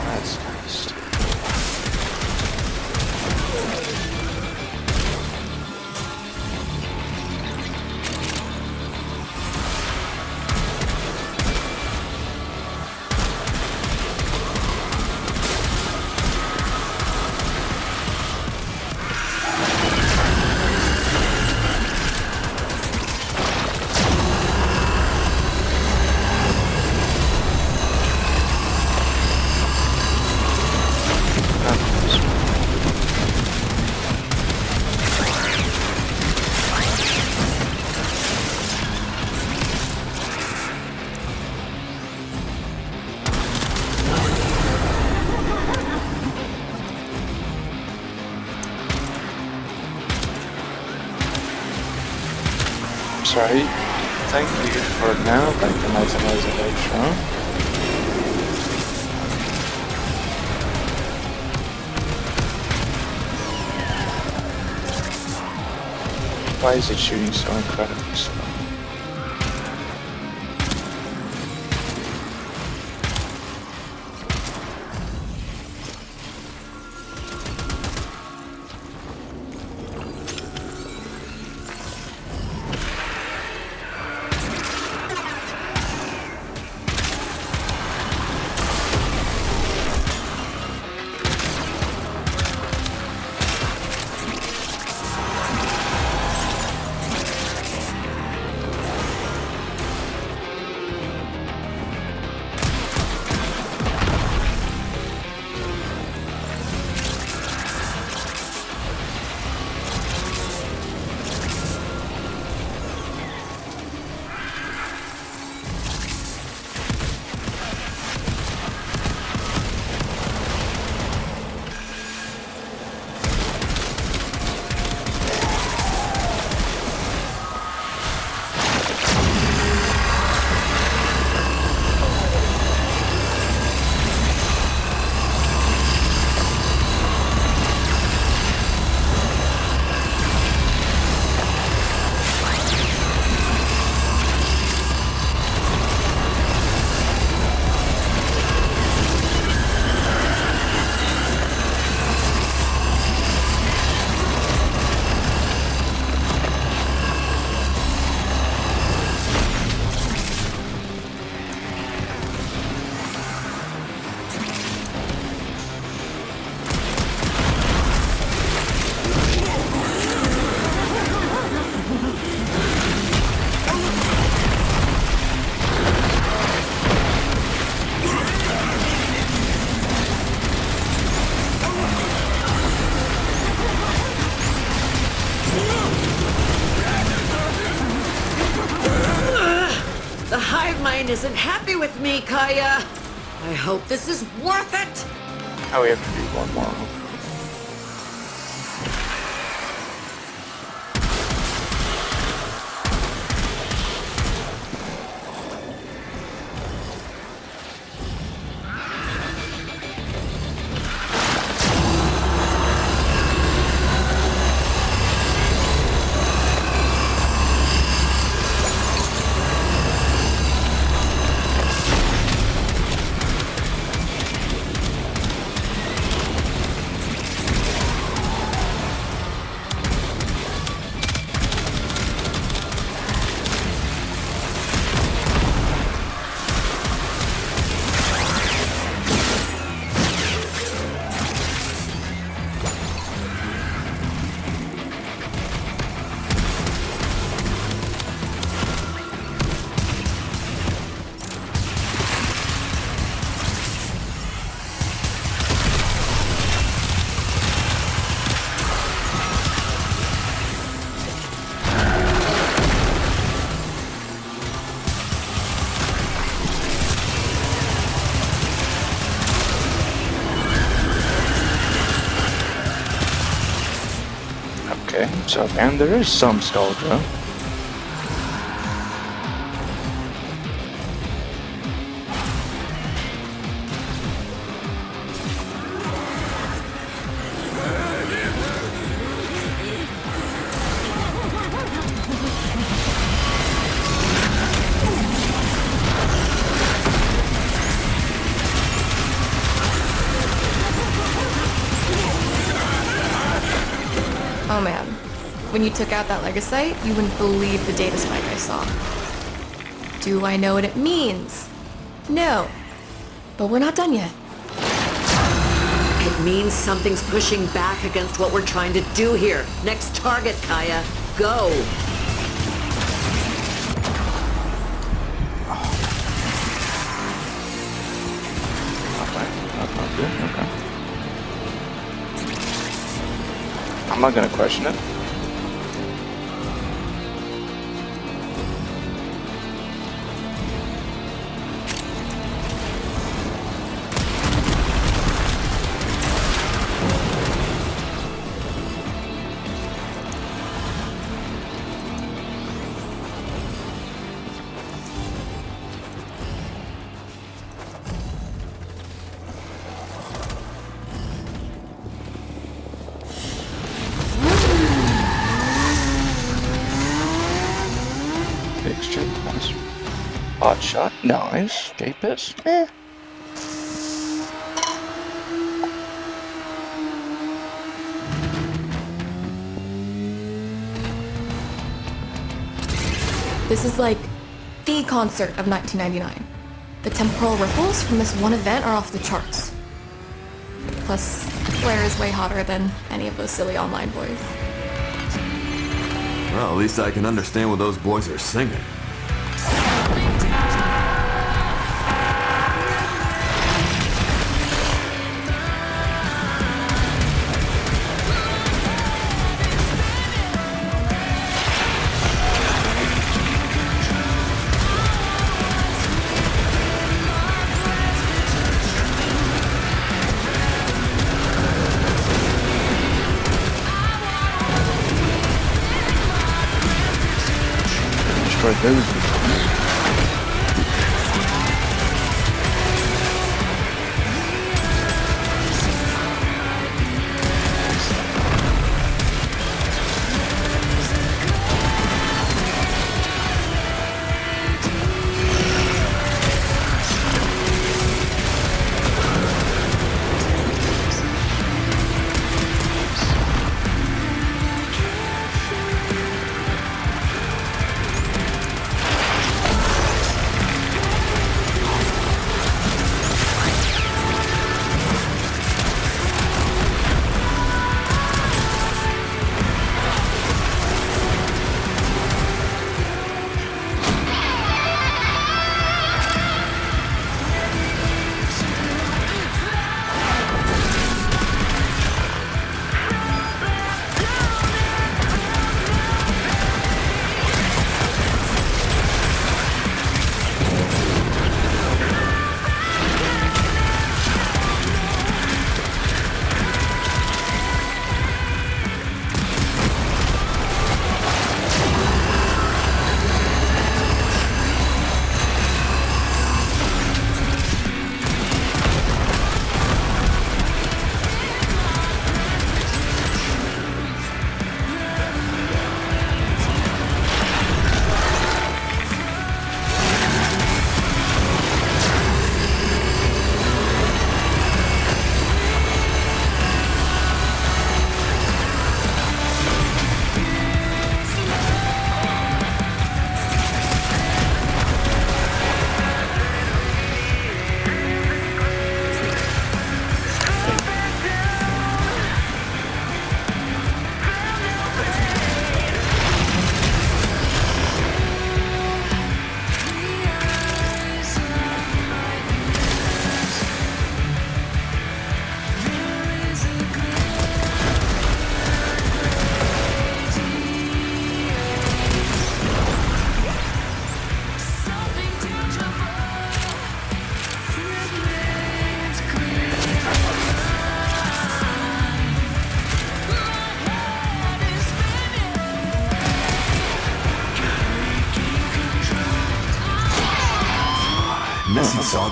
That's nice. Sorry. Thank you for now. Like the nice reservation. Why is it shooting so incredibly slow? isn't happy with me, Kaya. I hope this is worth it. Oh, we have to do one more. Okay, so and there is some nostalgia. Oh man, when you took out that Legasite, you wouldn't believe the data spike I saw. Do I know what it means? No. But we're not done yet. It means something's pushing back against what we're trying to do here. Next target, Kaya. Go. Okay. I'm not gonna question it. Fixture, nice. Odd shot, nice. Escapist, eh. This is like the concert of 1999. The temporal ripples from this one event are off the charts. Plus, Blair is way hotter than any of those silly online boys. Well, at least I can understand what those boys are singing. Destroy those.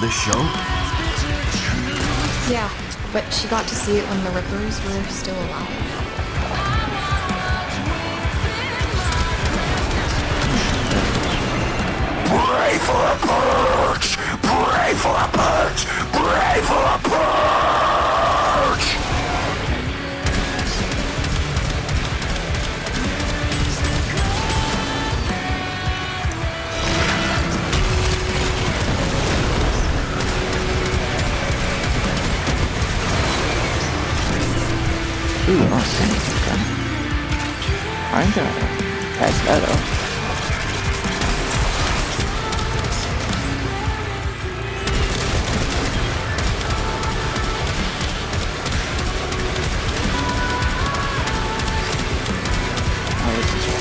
this show? Yeah, but she got to see it when the Rippers were still alive. Pray for a purge! Pray for a purge! Pray for a purge! Ooh, awesome. Okay. I'm gonna pass that up. Oh, this is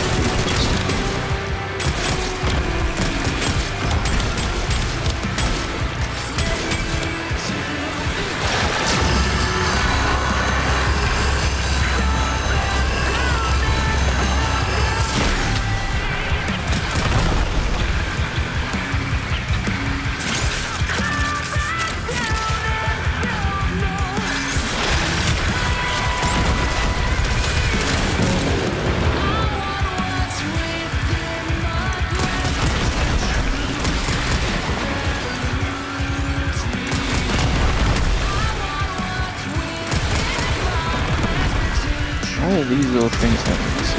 Why are these little things having to see?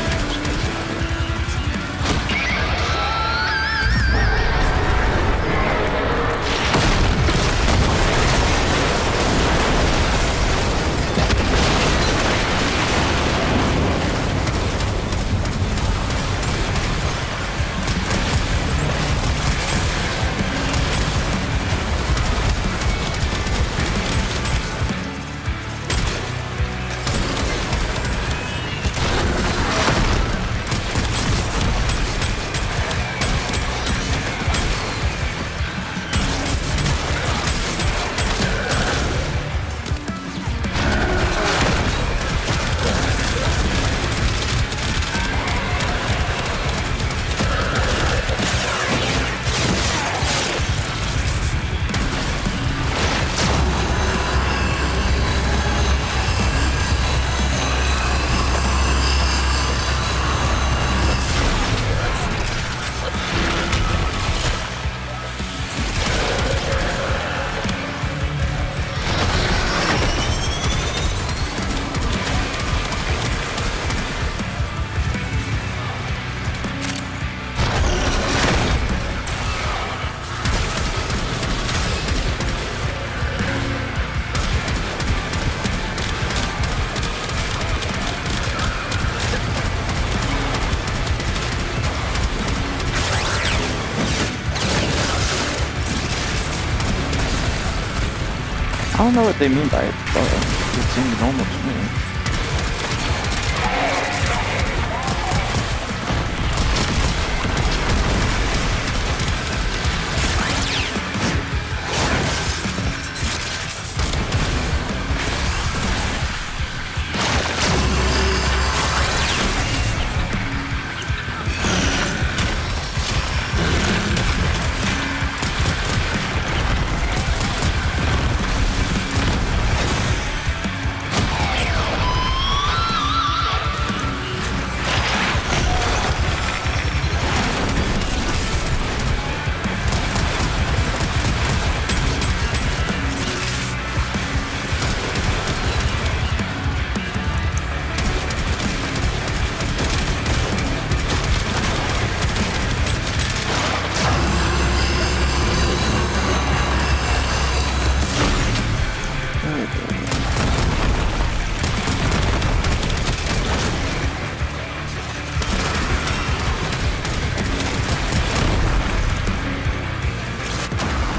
I don't know what they mean by it, but it seems normal to me.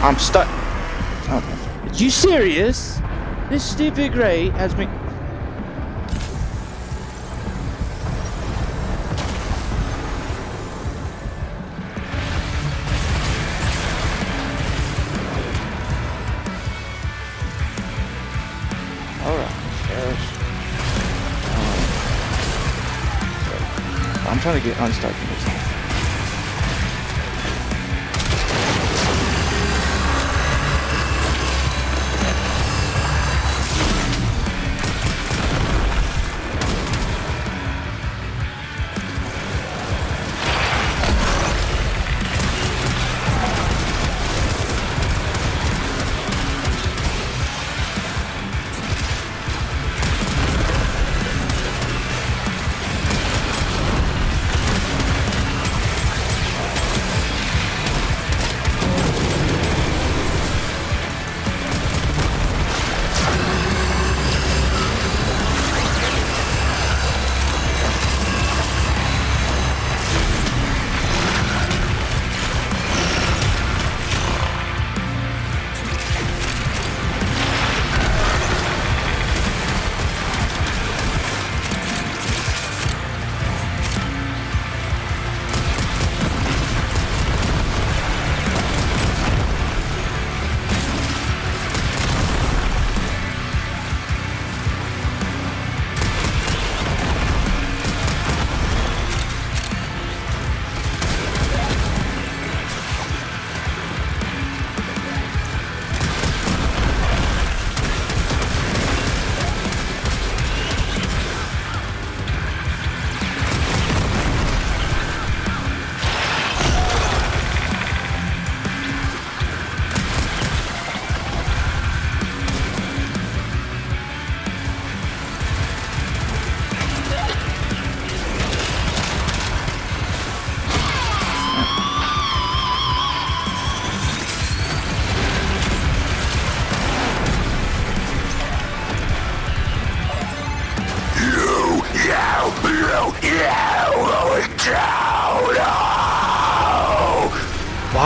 I'm stuck. Oh. Are you serious? This stupid gray has me. Alright, I'm trying to get unstuck in this thing.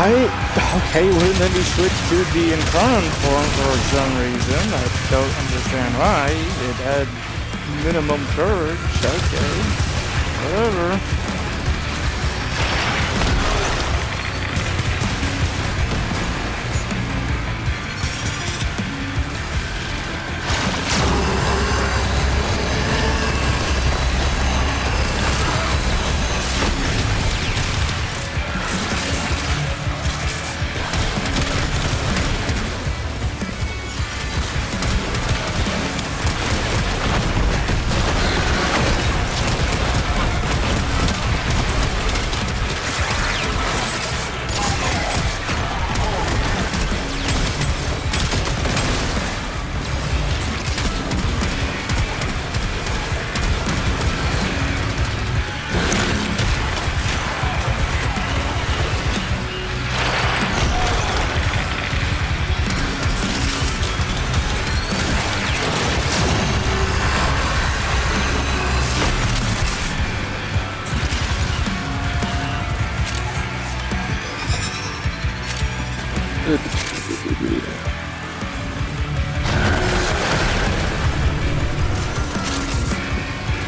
Why? Okay, wouldn't let me switch to the Incarn form for some reason. I don't understand why. It had minimum courage. Okay. Whatever.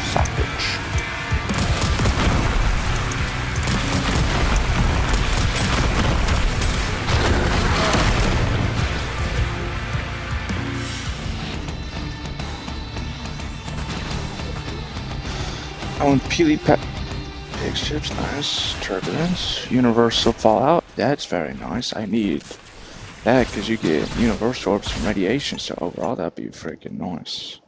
Savage. I want Peely Pet. Big ships, nice. Turbulence. Universal Fallout. That's very nice. I need that because you get universal orbs from radiation, so overall that'd be freaking nice.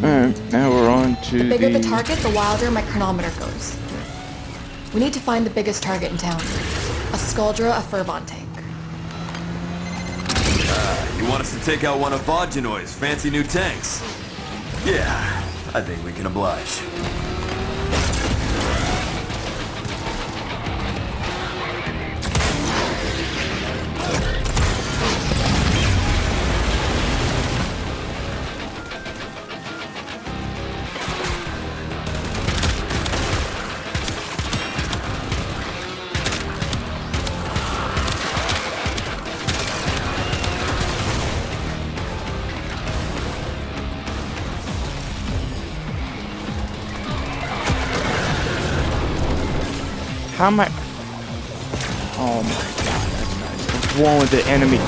Alright, now we're on to The bigger the target, the wilder my chronometer goes. We need to find the biggest target in town. A Skuldra, a Furbon tank. You want us to take out one of Vogenoy's fancy new tanks? Yeah, I think we can oblige. How am I? Oh my god, that's nice. What's wrong with the enemy?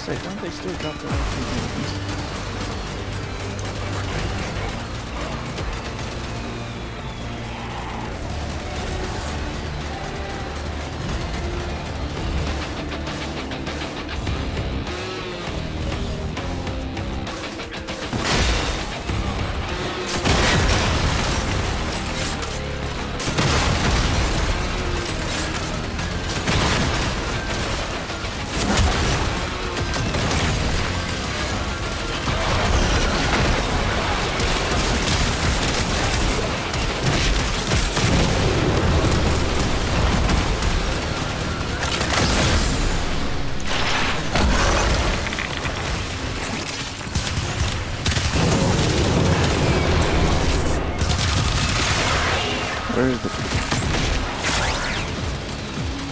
Don't they still drop their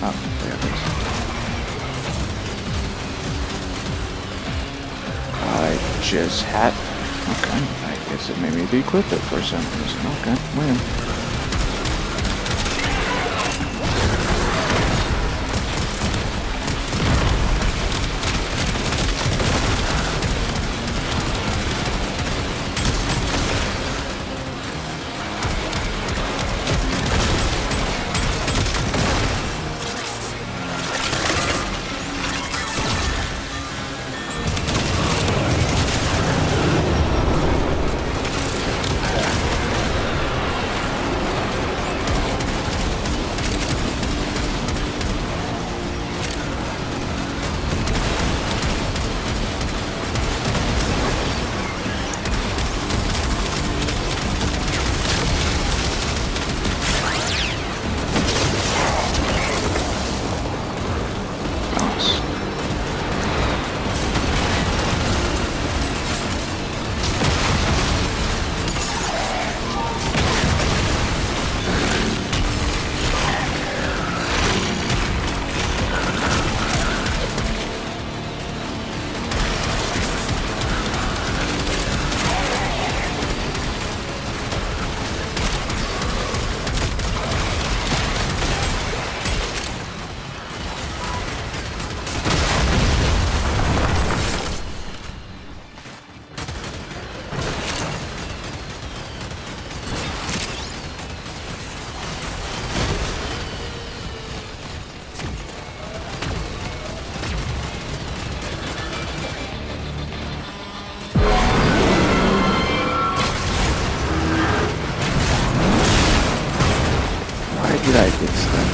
Oh, there it is. I just had. Okay, I guess it made me de-equip it for some reason. Okay, weird. Did I get stuck?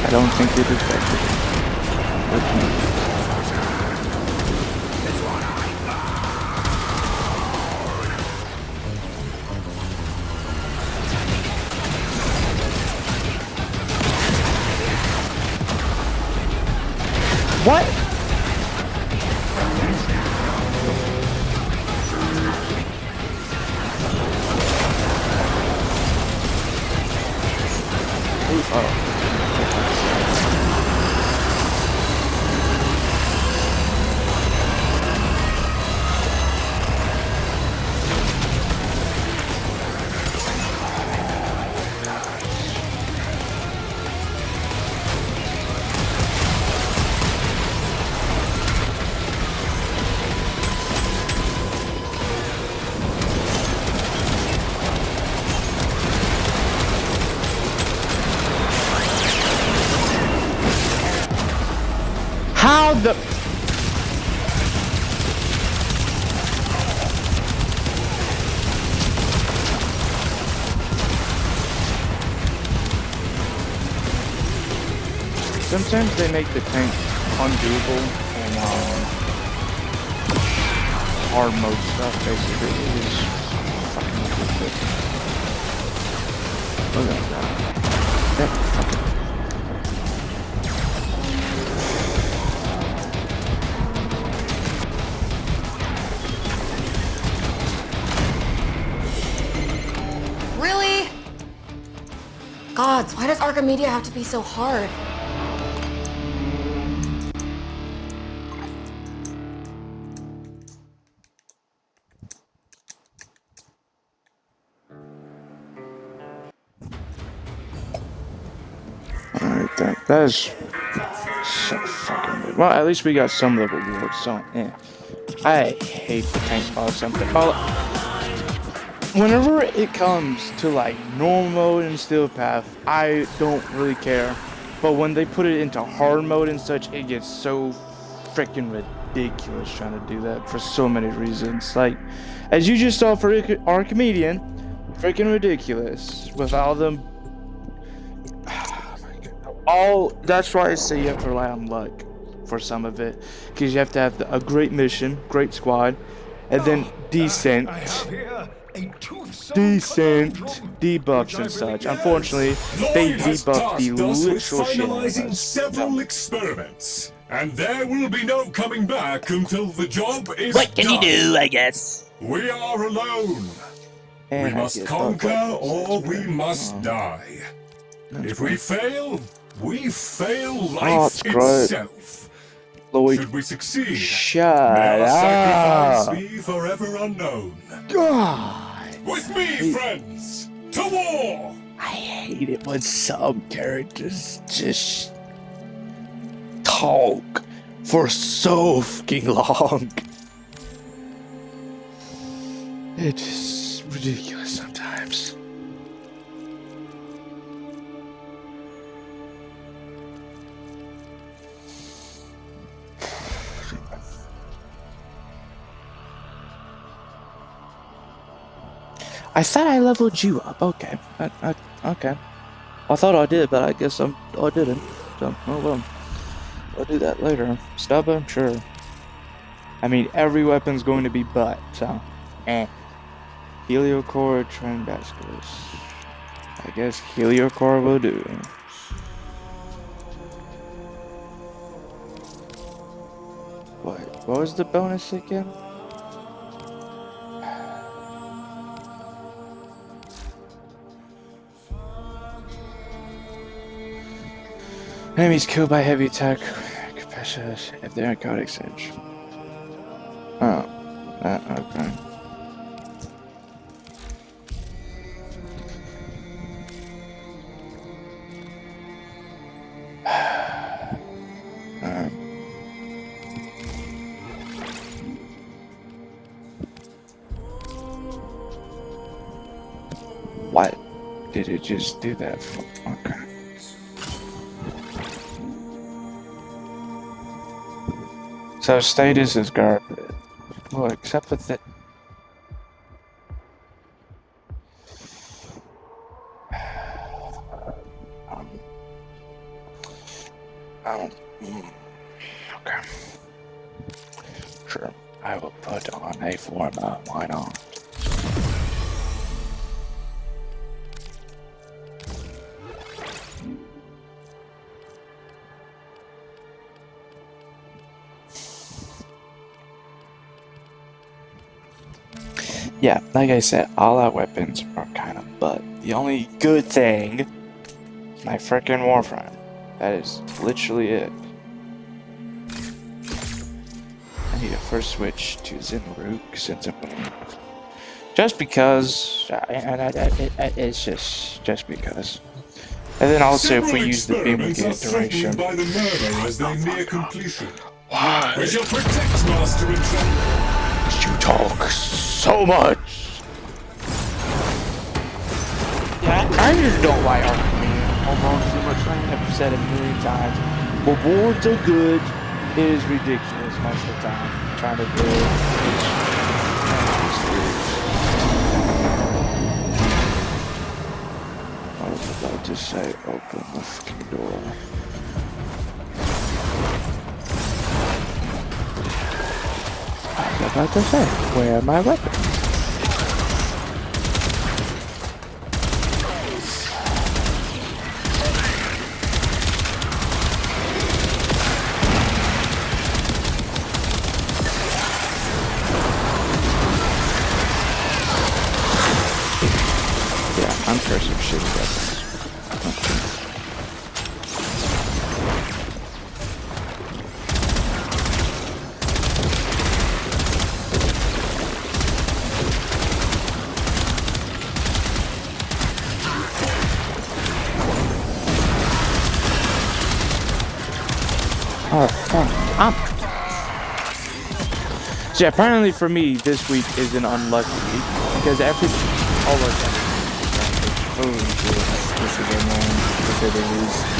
I don't think it affected it. What? Oh. How the... Sometimes they make the tank undoable and hard mode stuff, basically. It is fucking stupid. Look at that. That fucking... Really? Gods, why does Archimedia have to be so hard? Alright, that is so fucking good. Well, at least we got some of the rewards, so yeah. I hate the tank boss something. Well, whenever it comes to like normal mode and steel path, I don't really care. But when they put it into hard mode and such, it gets so freaking ridiculous trying to do that for so many reasons. Like, as you just saw for Archimedean, freaking ridiculous with all them. That's why I say you have to rely on luck for some of it, because you have to have a great mission, great squad, and then decent. I have here A toothsome decent conundrum, debuffs which and I've really such. guessed. Unfortunately, they Lloyd has debuffed the tasked us with literal shit out of finalizing us. several So, experiments, and there will be no coming back until the job is what can you done. do, I guess? We are alone. We And I must get conquer weapons. or That's we great. must die. That's If great. we fail, we fail Oh, life it's great. itself. Lloyd, Should we succeed, shut may our sacrifice up. be forever unknown. God. With me, friends, to war! I hate it when some characters just talk for so fucking long. It's just ridiculous sometimes. I said I leveled you up. Okay. Okay. I thought I did, but I guess I didn't. So, oh well. I'll do that later. Stubborn? Sure. I mean, every weapon's going to be butt, so. Heliocore, Trend Basculus. I guess Heliocore will do. What was the bonus again? Enemies killed by heavy attack capacitors if they're in codex edge. Oh, okay. What did it just do that for? Okay. So status is garbage. Well, except for that. Okay. Sure. I will put on a forma. Why not? Yeah, like I said, all our weapons are kind of butt. The only good thing is my frickin' Warframe. That is literally it. I need to first switch to Zinrook since I'm going. Just because, it's just because. And then also, if we use the beam, we get duration. By the murder as they near completion. Why? We shall protect Master and You talk so much. Yeah, I just don't like arguing almost too much. I've said it a million times. Rewards are good. It is ridiculous most of the time. Trying to do it. I was about to say, open the fucking door. I was about to say, where are my weapons? Yeah, I'm cursing shitty weapons. Oh, fuck. See, apparently for me, this week is an unlucky week because all our holy shit, this is annoying if it is.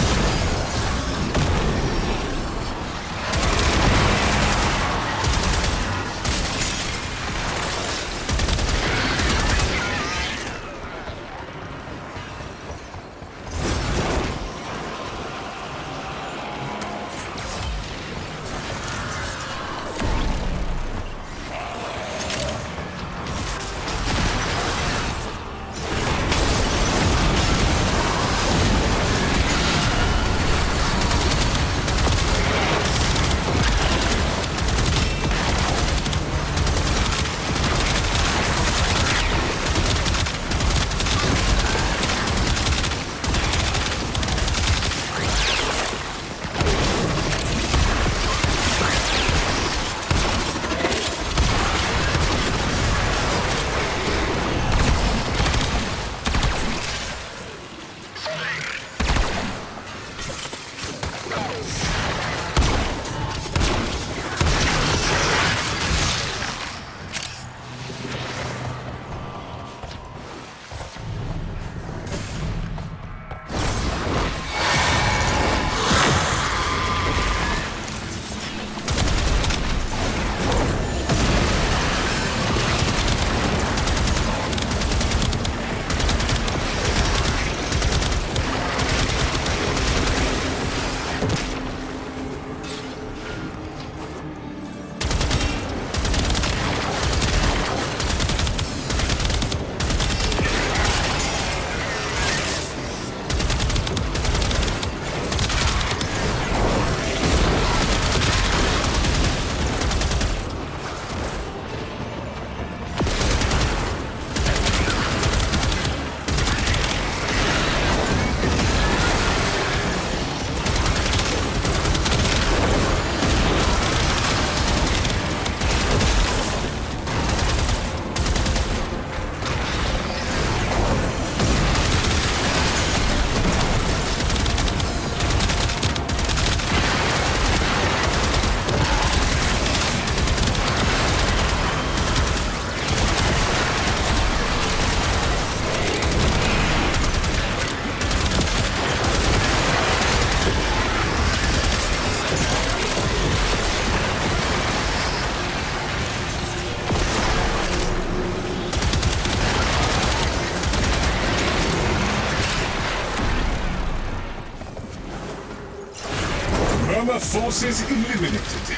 Murmur forces eliminated.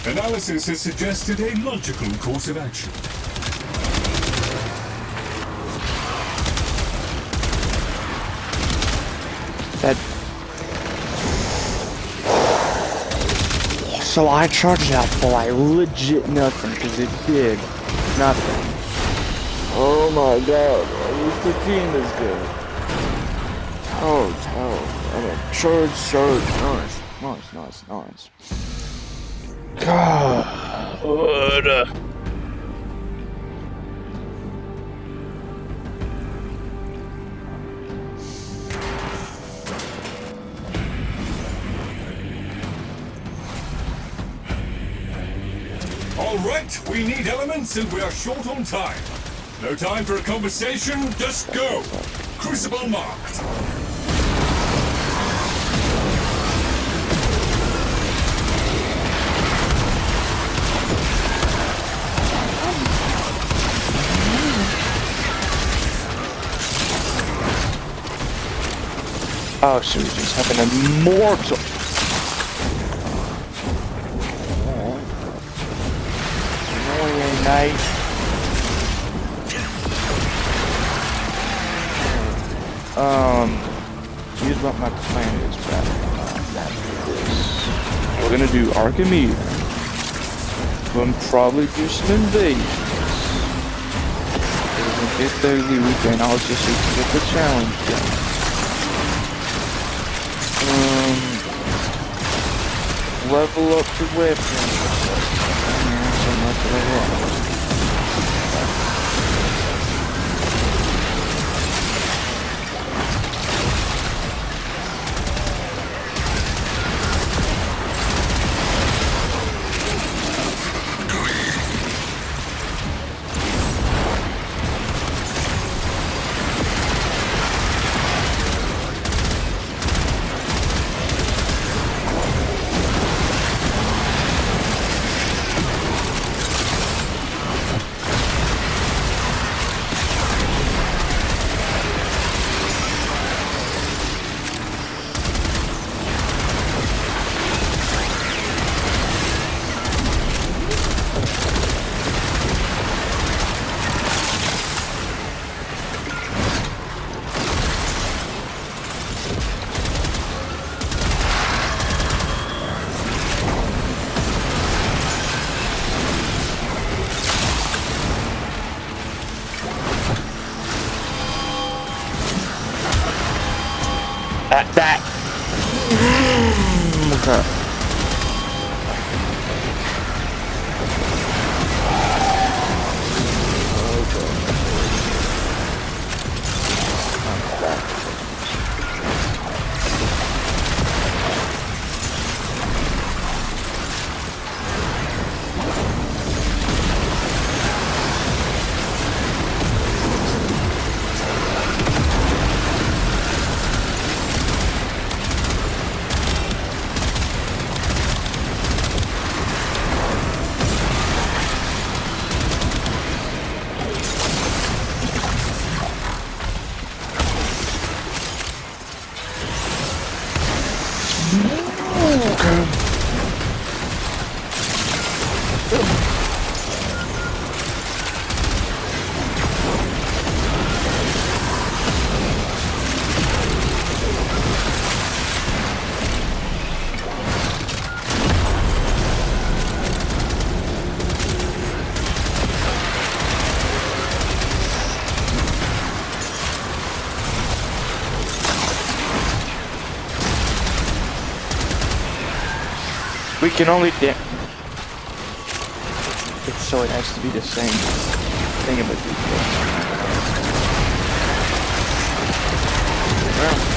Analysis has suggested a logical course of action. That. So I charged out for like legit nothing because it did nothing. Oh my god, this team is good. Oh, I mean, nice. God. All right, we need elements and we are short on time. No time for a conversation, just go. Crucible marked. Oh, so we just have an immortal. Annoying night. Here's what my plan is after this. We're gonna do Archimedes. We'll probably do some invasions. We're gonna get the loot and I'll just get the challenge done. Level up the weapons. So much level up. At that. Okay. We can only dip. So it has to be the same thing about these well.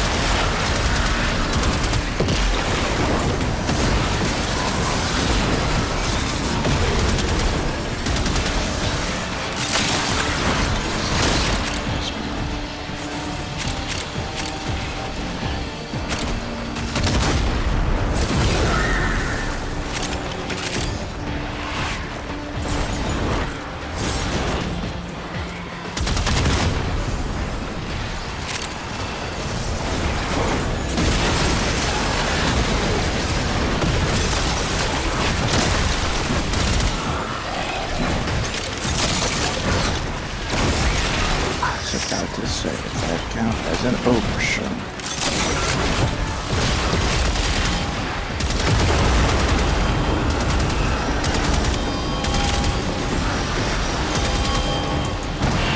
About to say if that counts as an overshoot.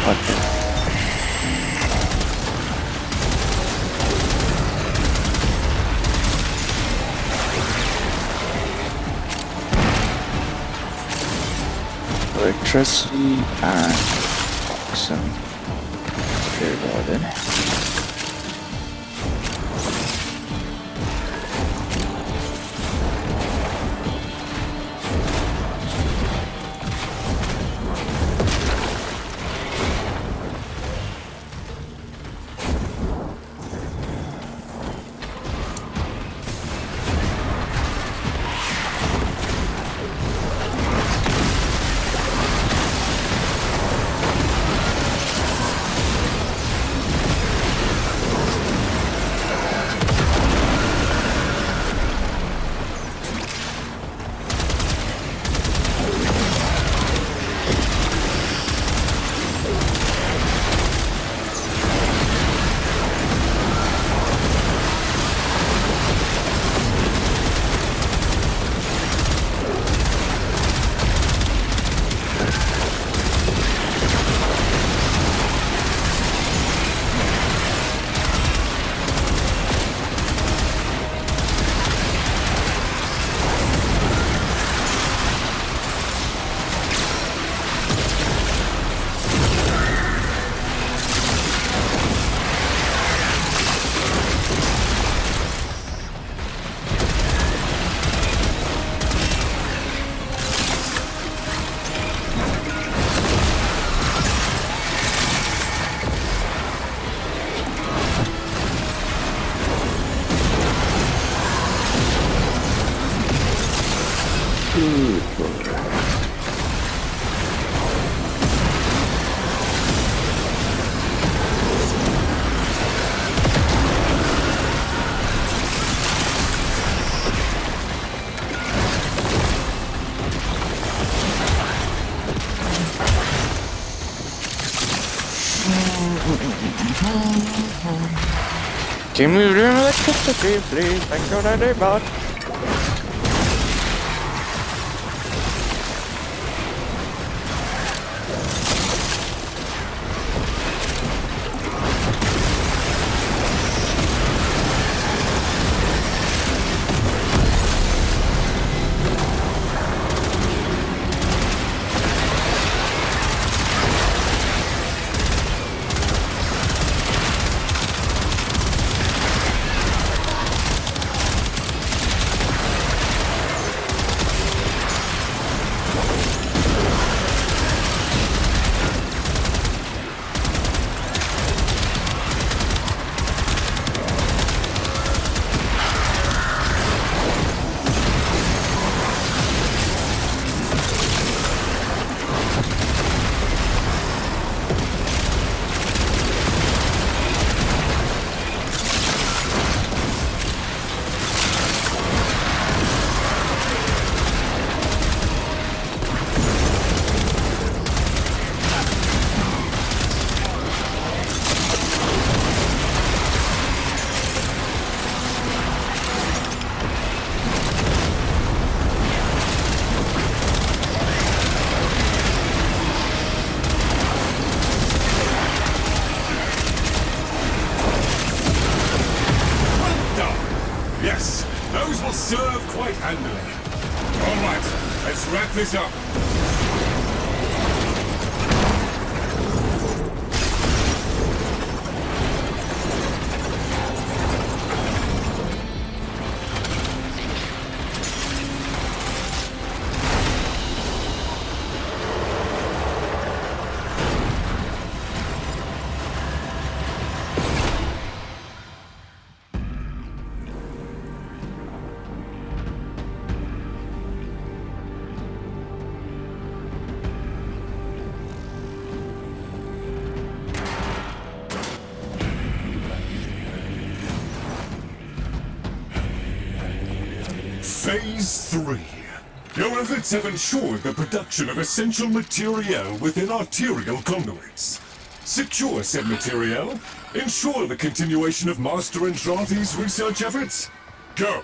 What the? Electricity and some. Very well then. Can we do electricity, please? Thank you, Daddy, bot. Those will serve quite handily. All right, let's wrap this up. Phase 3. Your efforts have ensured the production of essential materiel within arterial conduits. Secure said materiel. Ensure the continuation of Master Andrathe's research efforts. Go!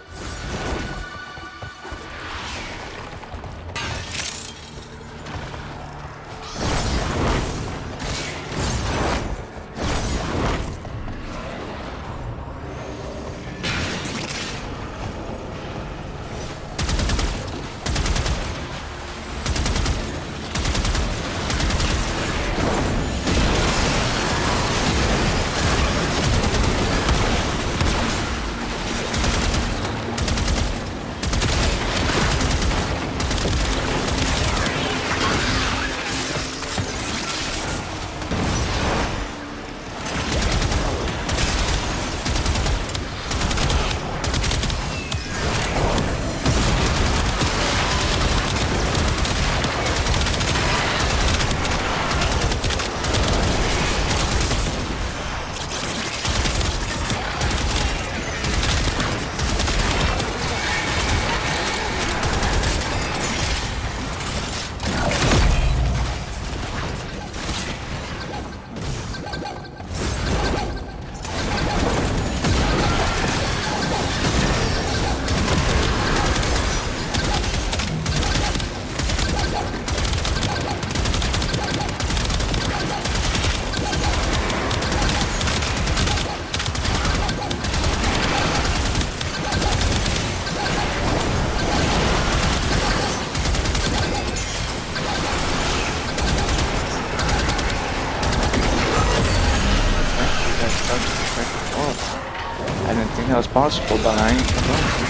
I didn't think that was possible, but I ain't complaining.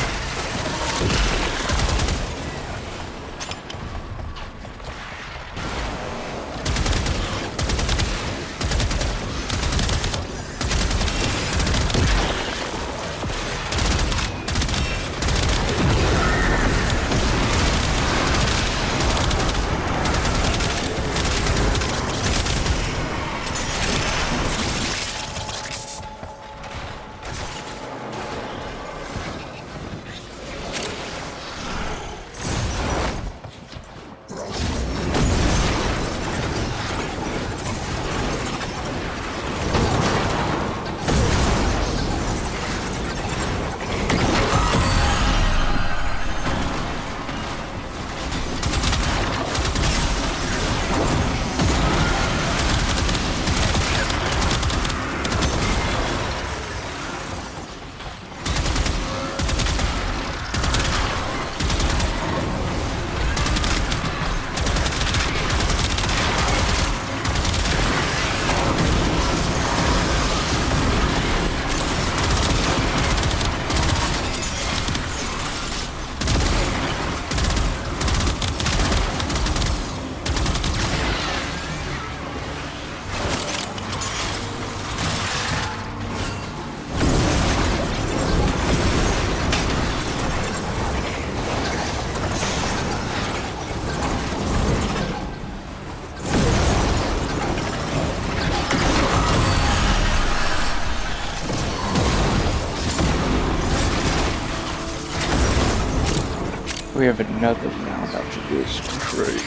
We have another round after this. Great.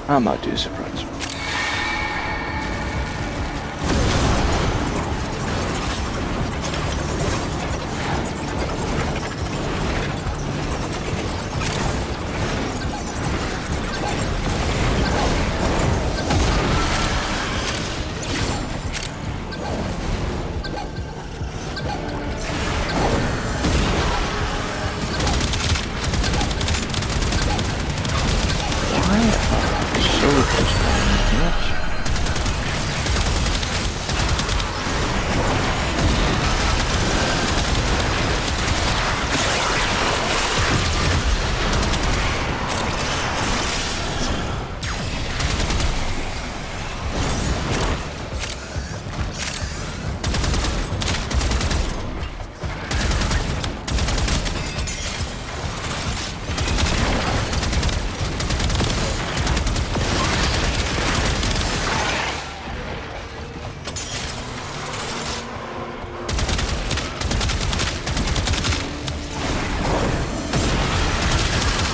I'm not too surprised.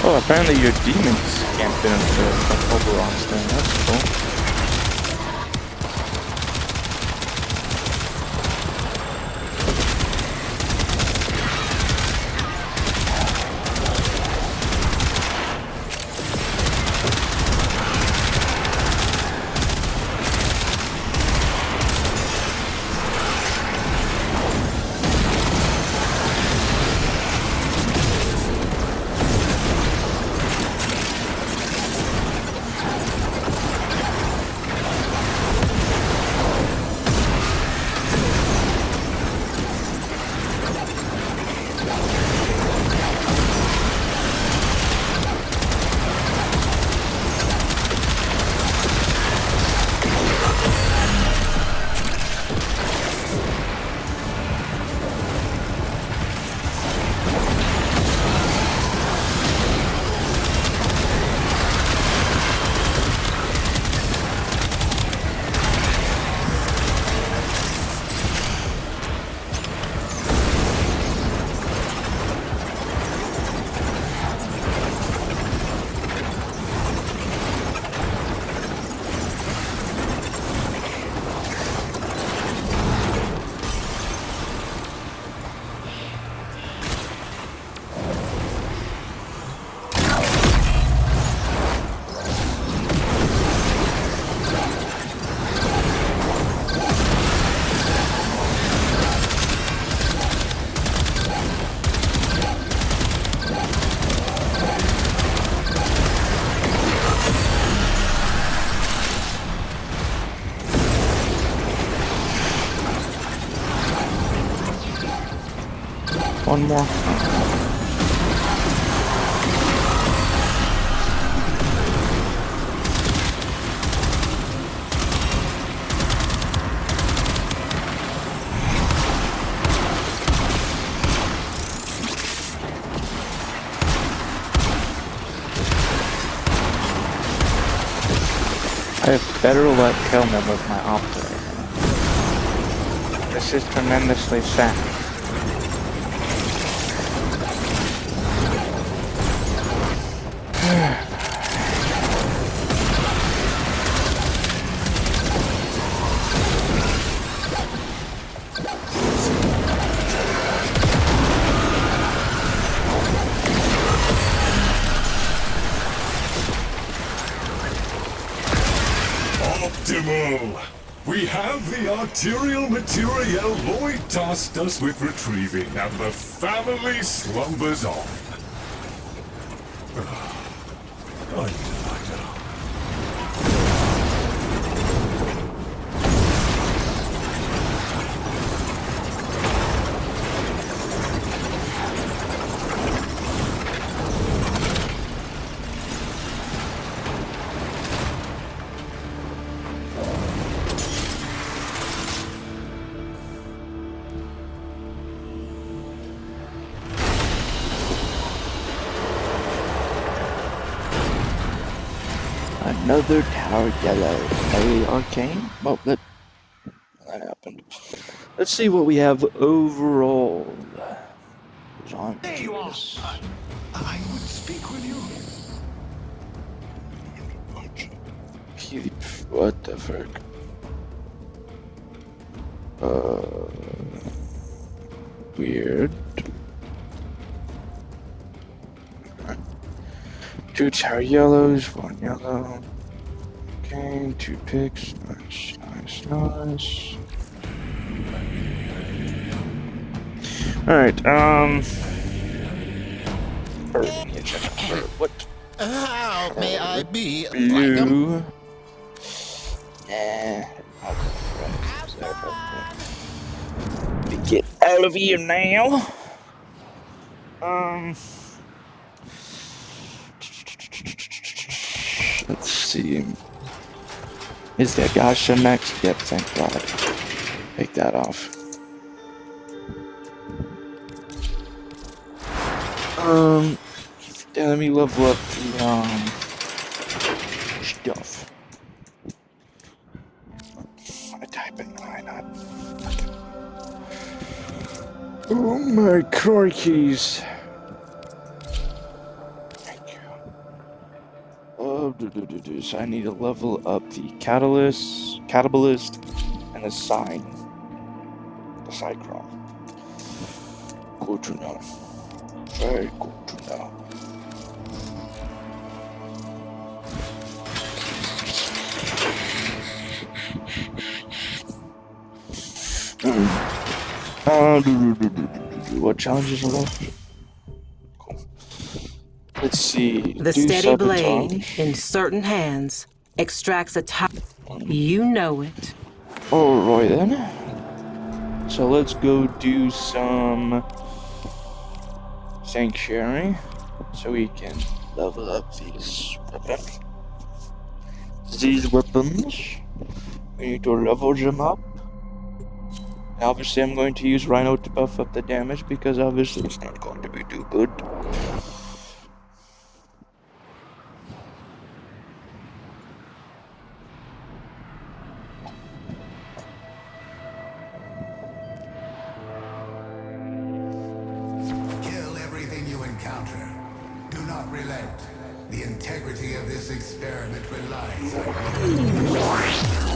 Oh, apparently your demons can't fit into the Oberon's thing. That's cool. One more. I have better luck killing them with my operator. This is tremendously sad. Optimal! We have the arterial materiel Lloyd tasked us with retrieving, and the family slumbers on. I know. Another tower yellow. Hey, arcane? Well, that happened. Let's see what we have overall. There you are. I would speak with you. What the frick? Weird. Two tower yellows, one yellow. Okay, 2 picks. Nice, nice, nice. Alright, what? How may I be Blue. Get out of here now. Let's see. Is that Gasha next? Yep, thank God. Take that off. Yeah, let me level up the, stuff. I type in why not? Oh my crikeys. Thank you. So I need to level up the catalyst, and the cyclone. Good to know. Very good to know. What challenges are left? Cool. Let's see. The Do steady blade sabotage. in certain hands extracts a top. You know it. Alright then. So let's go do some sanctuary so we can level up these weapons. We need to level them up. Obviously, I'm going to use Rhino to buff up the damage because obviously it's not going to be too good. Kill everything you encounter. Do not relent. The integrity of this experiment relies on you.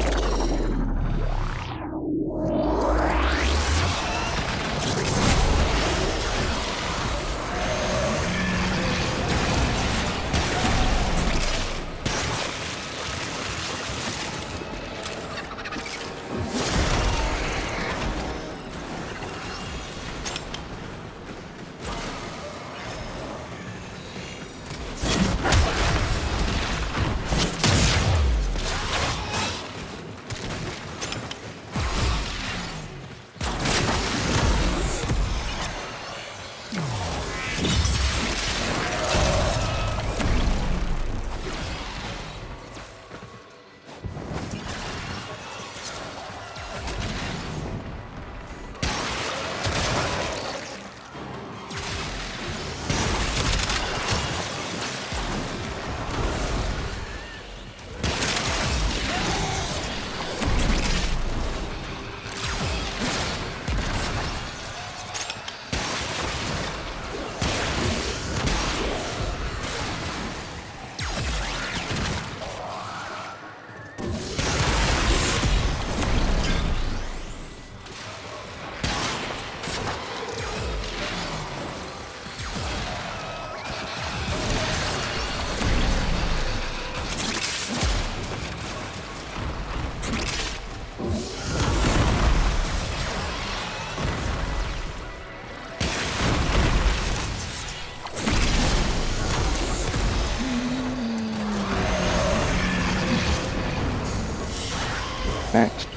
Max.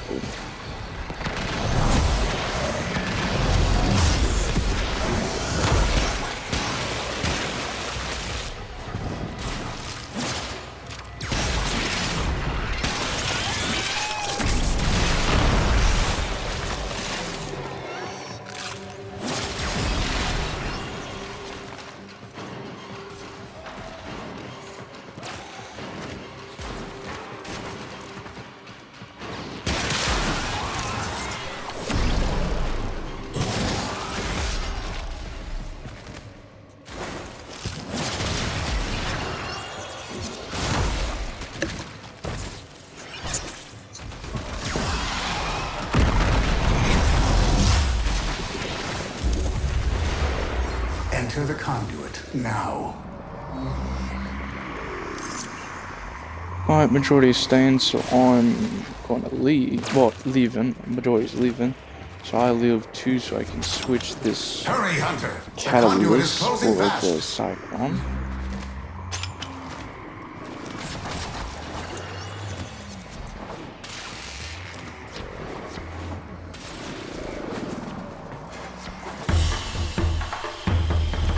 Enter the conduit now. Alright, majority is staying, so I'm going to leave. Well, leaving. Majority's leaving. So I leave too, so I can switch this Hurry, Hunter! The conduit is catalyst closing for fast. the cyclone.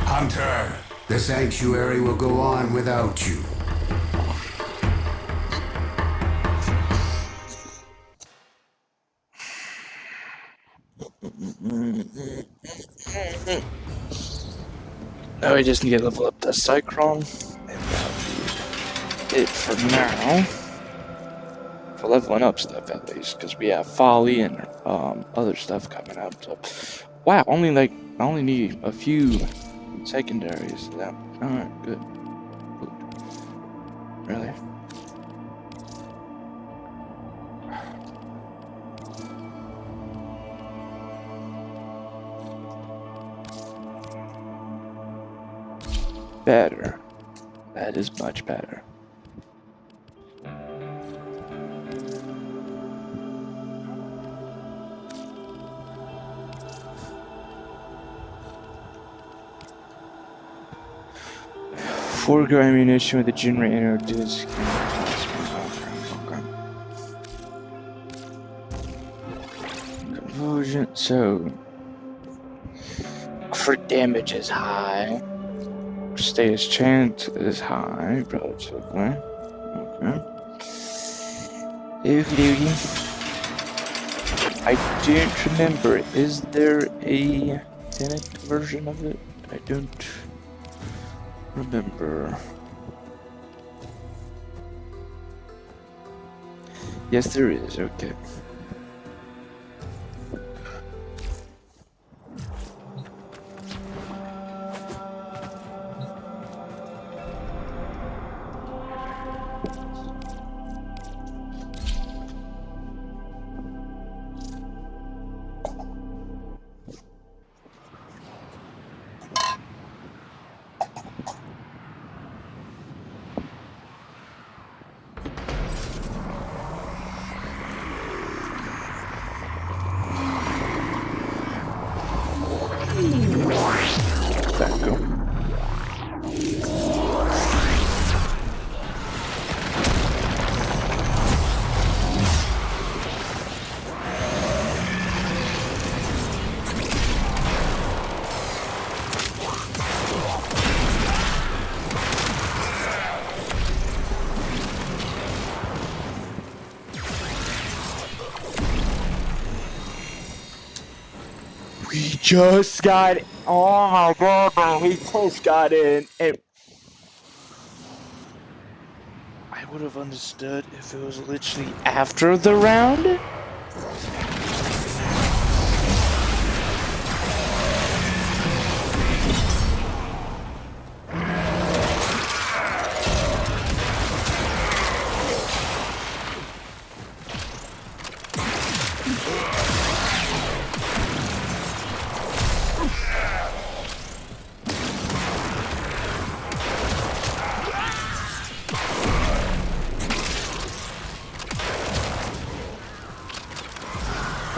Hunter, the sanctuary will go on without you. Now we just need to level up the cyclone, and that'll be it for now. For leveling up stuff at least, because we have folly and other stuff coming up. So, wow, I only need a few secondaries. Alright, good. Really? Better. That is much better. Four-go ammunition with a generator disc. Okay. Conversion. So, crit damage is high. Status chance is high, relatively. Okay. Okie dokie. I don't remember. Is there a Tenet version of it? I don't remember. Yes, there is. Okay. That go. We just got. Oh my god, bro. We just got in. I would have understood if it was literally after the round.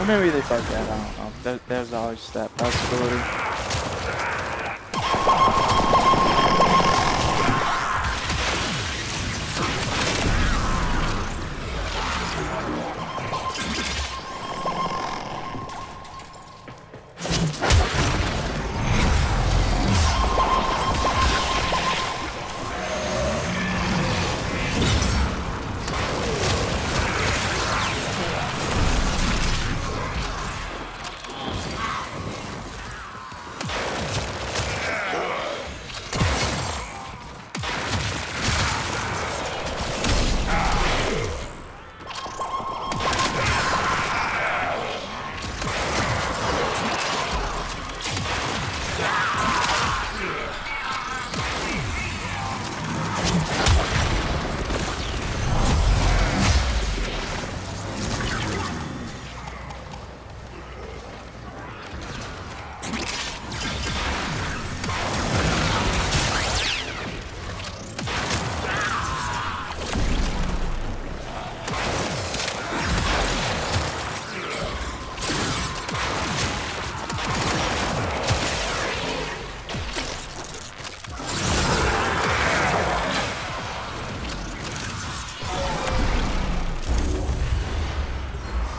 Or maybe they fucked that, I don't know. There's always that possibility.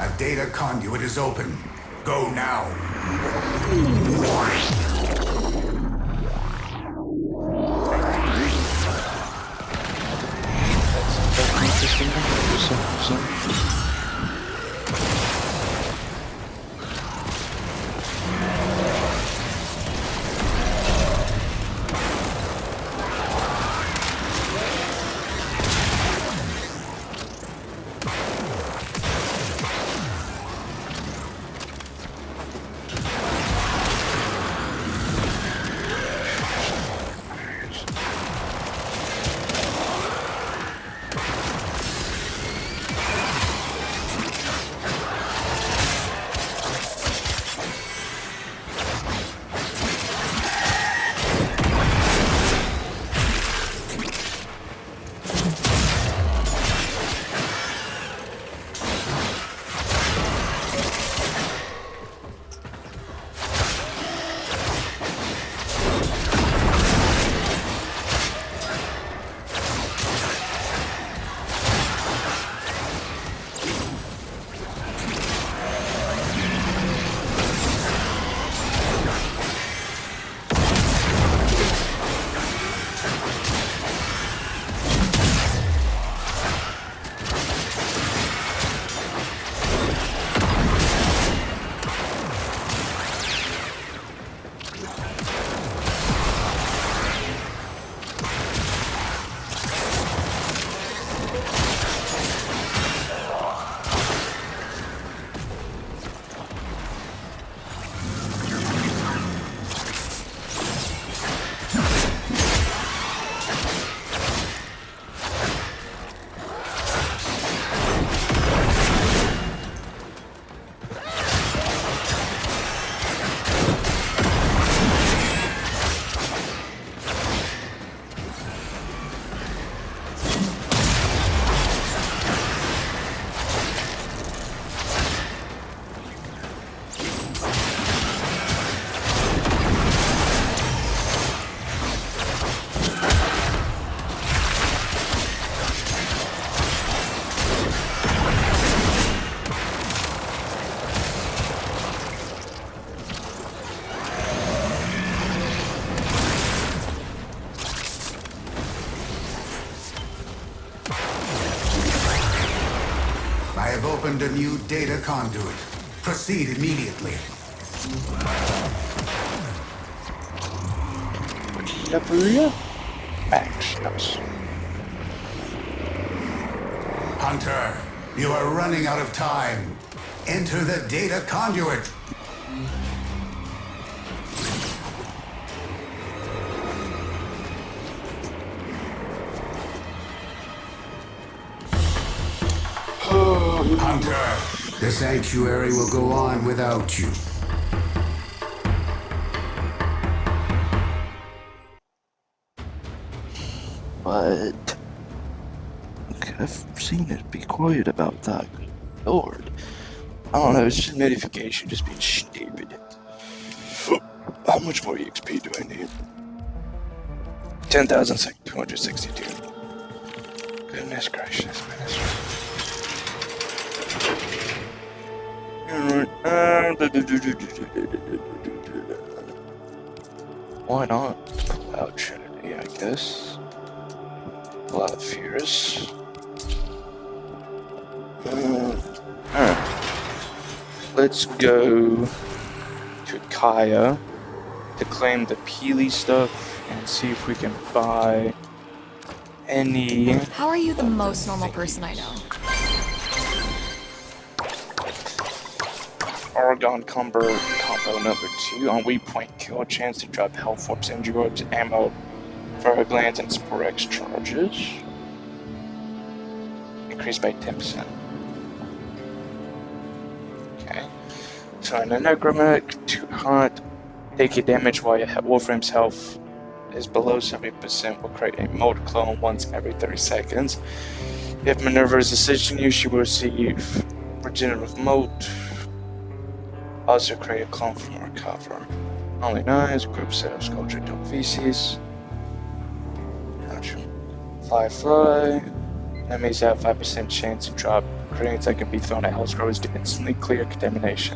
A data conduit is open. Go now. That's interesting. opened a new data conduit. Proceed immediately. Max, nice. Hunter, you are running out of time. Enter the data conduit. Hunter, the sanctuary will go on without you. But okay, I've seen it be quiet about that. Lord. I don't know, it's just notification just being stupid. How much more EXP do I need? 10,262. Goodness gracious, why not? Cloud Trinity, I guess. Cloud Fierce. Alright. Let's go to Kaya to claim the Peely stuff and see if we can buy any. How are you the most normal person I know? Argon combo number 2 on weak point kill, chance to drop health force and drugs, ammo, fire glands, and Sporex charges. Increased by 10%. Okay. So in a necromantic, too hot, taking damage while your Warframe's health is below 70%, will create a mode clone once every 30 seconds. If Minerva is assisting you, she will receive regenerative mode. Also create a clone from our cover. Only nice, group set of sculpture don't feces. Gotcha. Fly. Enemies have 5% chance to drop grenades that can be thrown at health scrolls to instantly clear contamination.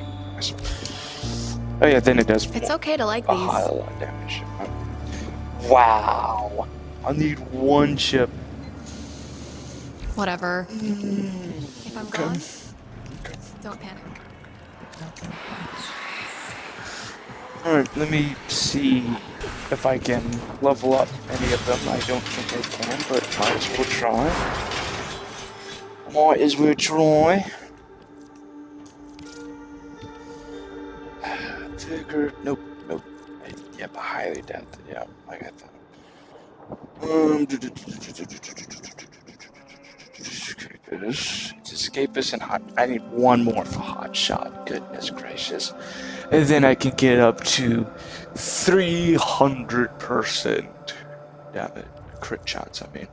Oh yeah, then it does. It's okay to like a these. high lot of damage. Wow. I need one chip. Whatever. If I'm gone, don't panic. Alright, let me see if I can level up any of them. I don't think I can, but might as well try. Might as well try. Tigger, nope. Yep, I highly doubt that. Yeah, I got that. It's escapist and hot. I need one more for hot shot. Goodness gracious. And then I can get up to 300%. Damn it. Crit shots, I mean.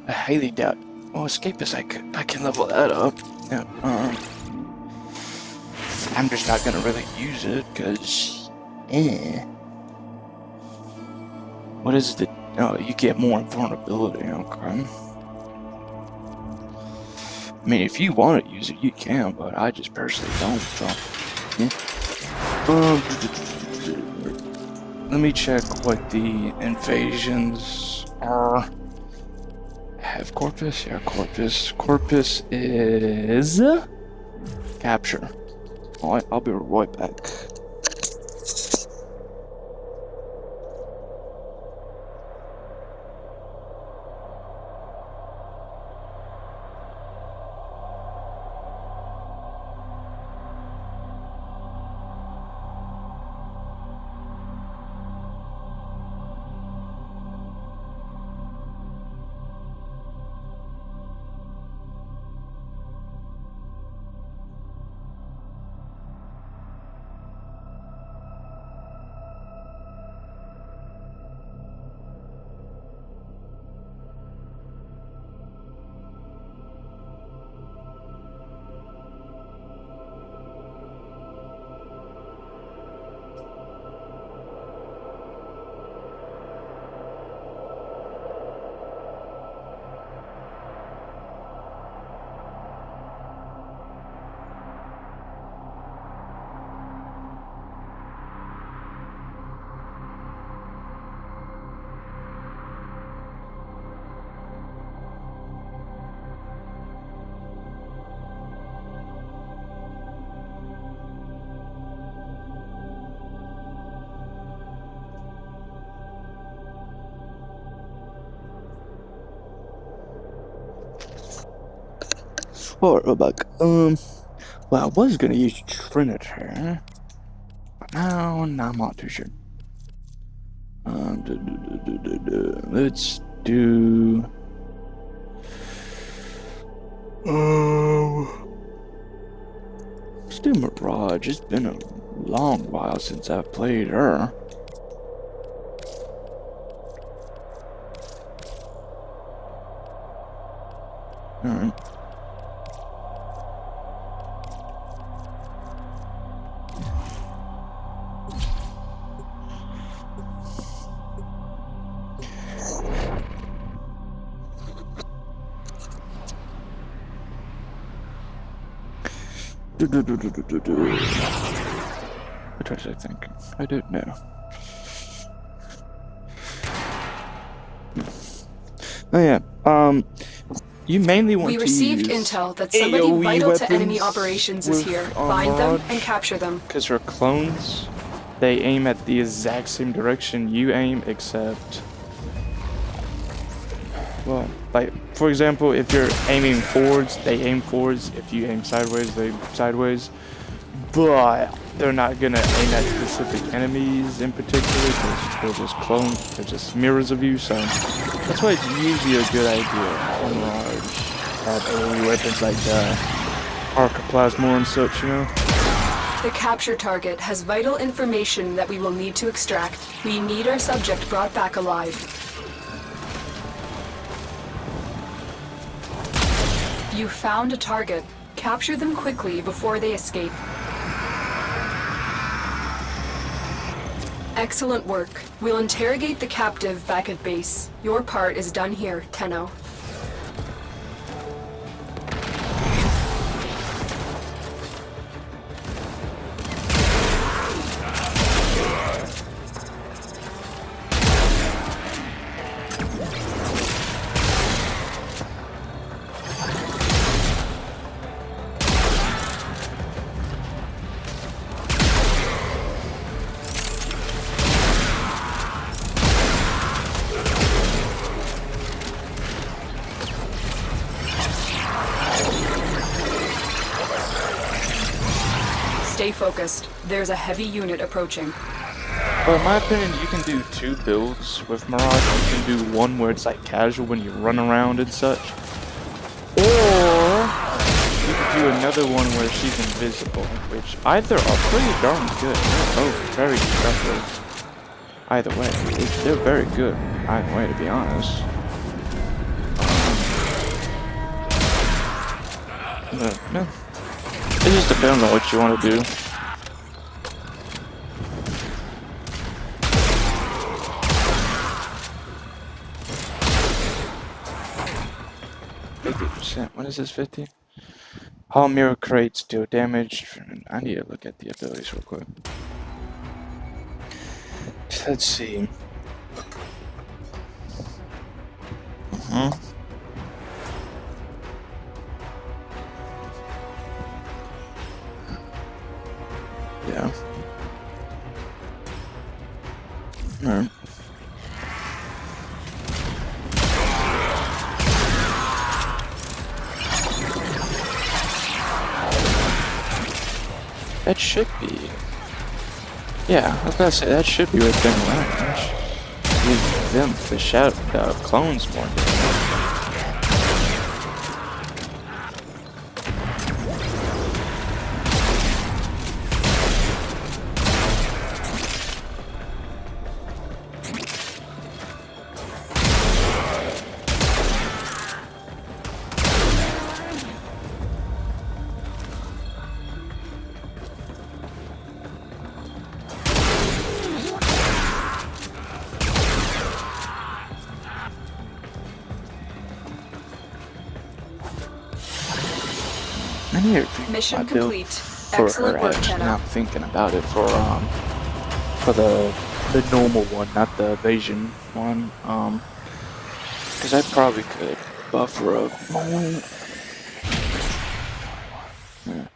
I highly doubt. Oh, escapist, I can level that up. Yeah, I'm just not gonna really use it, cause what is the oh, you get more vulnerability, okay. I mean, if you want to use it, you can, but I just personally don't, so yeah. Let me check what the invasions are. Have Corpus? Yeah, Corpus. Corpus is capture. Alright, I'll be right back. for a buck. Well, I was gonna use Trinity, but now I'm not too sure. Let's do. Let's do Mirage. It's been a long while since I've played her. Alright. What was I thinking? I don't know. Oh yeah. You mainly want to use. We received intel that somebody AoE vital to enemy weapons operations is with, here. Find them Mirage, and capture them. because her clones, they aim at the exact same direction you aim, except. Well, like, for example, if you're aiming forwards, they aim forwards. If you aim sideways, they aim sideways. But they're not gonna aim at specific enemies in particular, because they're just clones, they're just mirrors of you, so that's why it's usually a good idea on Mirage have AoE weapons like Arcoplasmor and such, you know? The capture target has vital information that we will need to extract. We need our subject brought back alive. You found a target. Capture them quickly before they escape. Excellent work. We'll interrogate the captive back at base. Your part is done here, Tenno. Stay focused. There's a heavy unit approaching. Well, in my opinion, you can do 2 builds with Mirage. You can do one where it's like casual when you run around and such. Or you could do another one where she's invisible, which either are pretty darn good. They're both very effective. Either way, they're very good. Either way, to be honest. But, yeah. It just depends on what you want to do. What is this, 50? All mirror crates deal damage. I need to look at the abilities real quick. Let's see. Yeah. Alright. That should be. Yeah, I was gonna say that should be within range. Give them the clones more damage. I need to think Mission my build complete. for Excellent her work, edge. Tenno. Not thinking about it for the normal one, not the evasion one. Because I probably could buff her up. Yeah.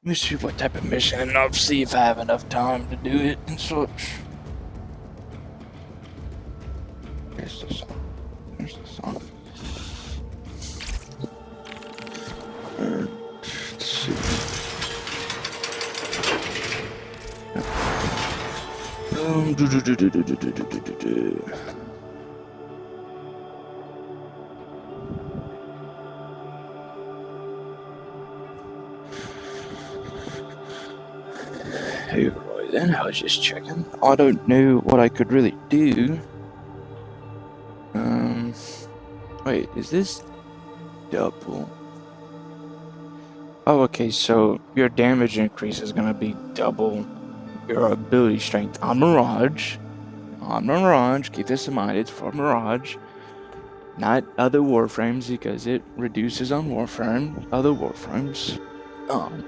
Let me see what type of mission, and I'll see if I have enough time to do it and such. Here's this There's the song. Let's see. Do. Hey, right then, I was just checking. I don't know what I could really do. Wait, is this double? Oh, okay, so your damage increase is gonna be double your ability strength on Mirage. On Mirage, keep this in mind, it's for Mirage. Not other Warframes, because it reduces on Warframe, other Warframes. I'm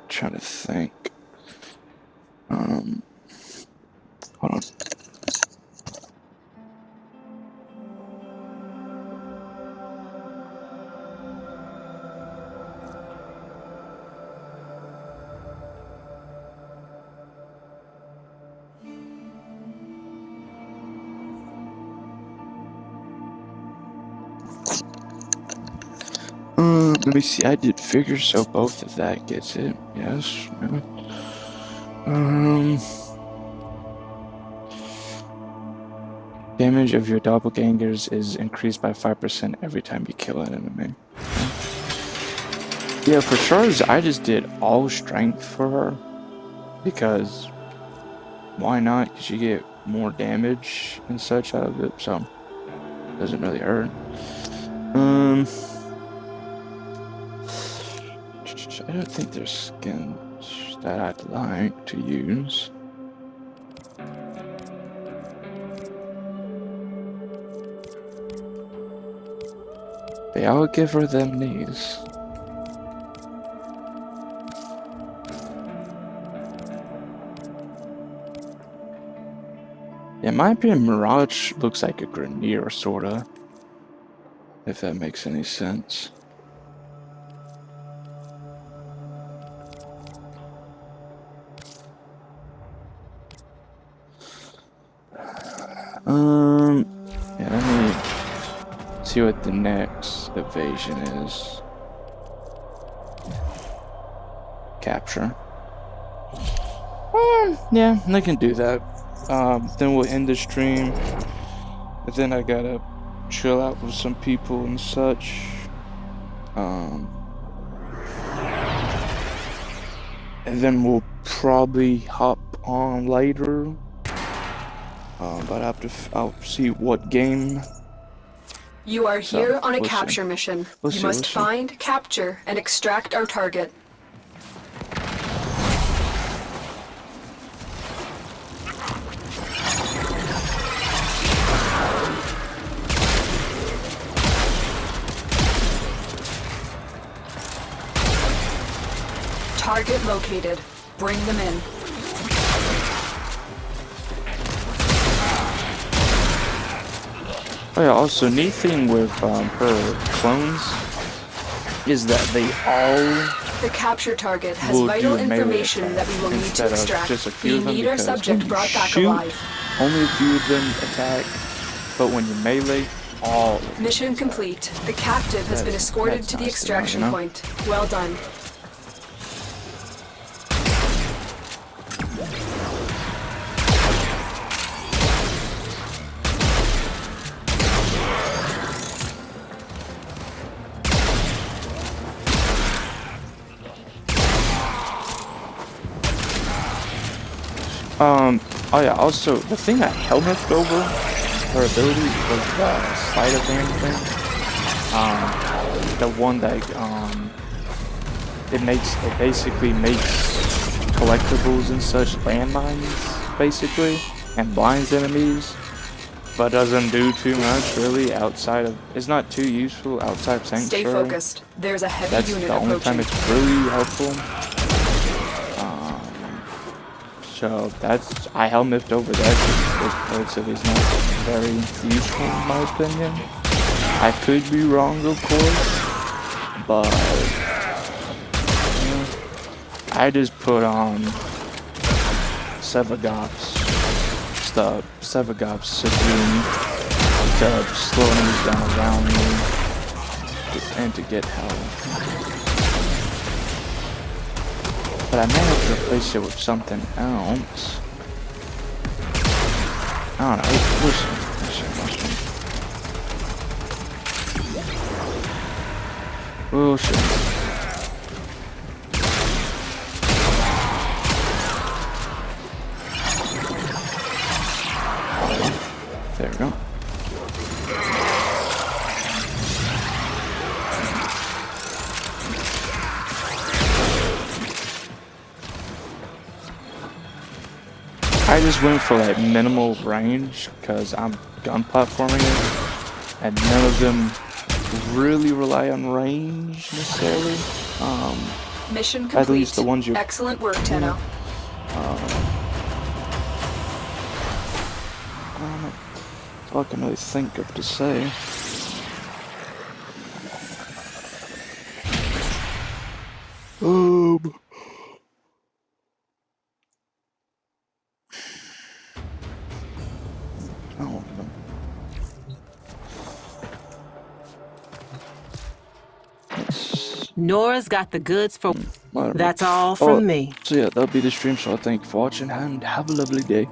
trying to think. Hold on. Let me see, I did figure, so both of that gets it. Yes. No. Damage of your doppelgangers is increased by 5% every time you kill an enemy. Yeah, for Charles, I just did all strength for her. Because, why not? Because you get more damage and such out of it, so it doesn't really hurt. I don't think there's skins that I'd like to use. Yeah, I'll give her them these. Yeah, in my opinion, Mirage looks like a Grenier, sorta. If that makes any sense. Yeah, let me see what the next evasion is. Capture. Yeah, I can do that. Then we'll end the stream. And then I gotta chill out with some people and such. And then we'll probably hop on later. But I'll see what game. You are here on a capture mission. You must see. find, capture, and extract our target. Target located. Bring them in. Oh yeah, also neat thing with her clones is that they all The capture target has vital information that we will need to extract. We need our subject brought back alive. Only a few of them attack, but when you melee, all. Mission complete. The captive has been escorted to the extraction point. Well done. Oh yeah, also, the thing that helmet over her ability was the sleight of hand thing. The one that, it basically makes collectibles and such landmines, basically, and blinds enemies, but doesn't do too much, really, outside of, it's not too useful outside of Sanctuary. Stay focused. There's a heavy unit That's the only time it's really helpful. So that's, I helmet over that because it is not very useful in my opinion. I could be wrong, of course, but I just put on Sevagoth's use the Sevagov's Savoon to slow enemies down around me and to get health. But I may have to replace it with something else. I don't know. Listen. Oh shit. There we go. I just went for like minimal range because I'm gun platforming it, and none of them really rely on range necessarily. Mission complete. At least the ones you. Excellent work, Tenno. That's all I can really think of to say. Oh, Nora's got the goods for. whatever. That's all from me. So yeah, that'll be the stream. So I thank you for watching and have a lovely day.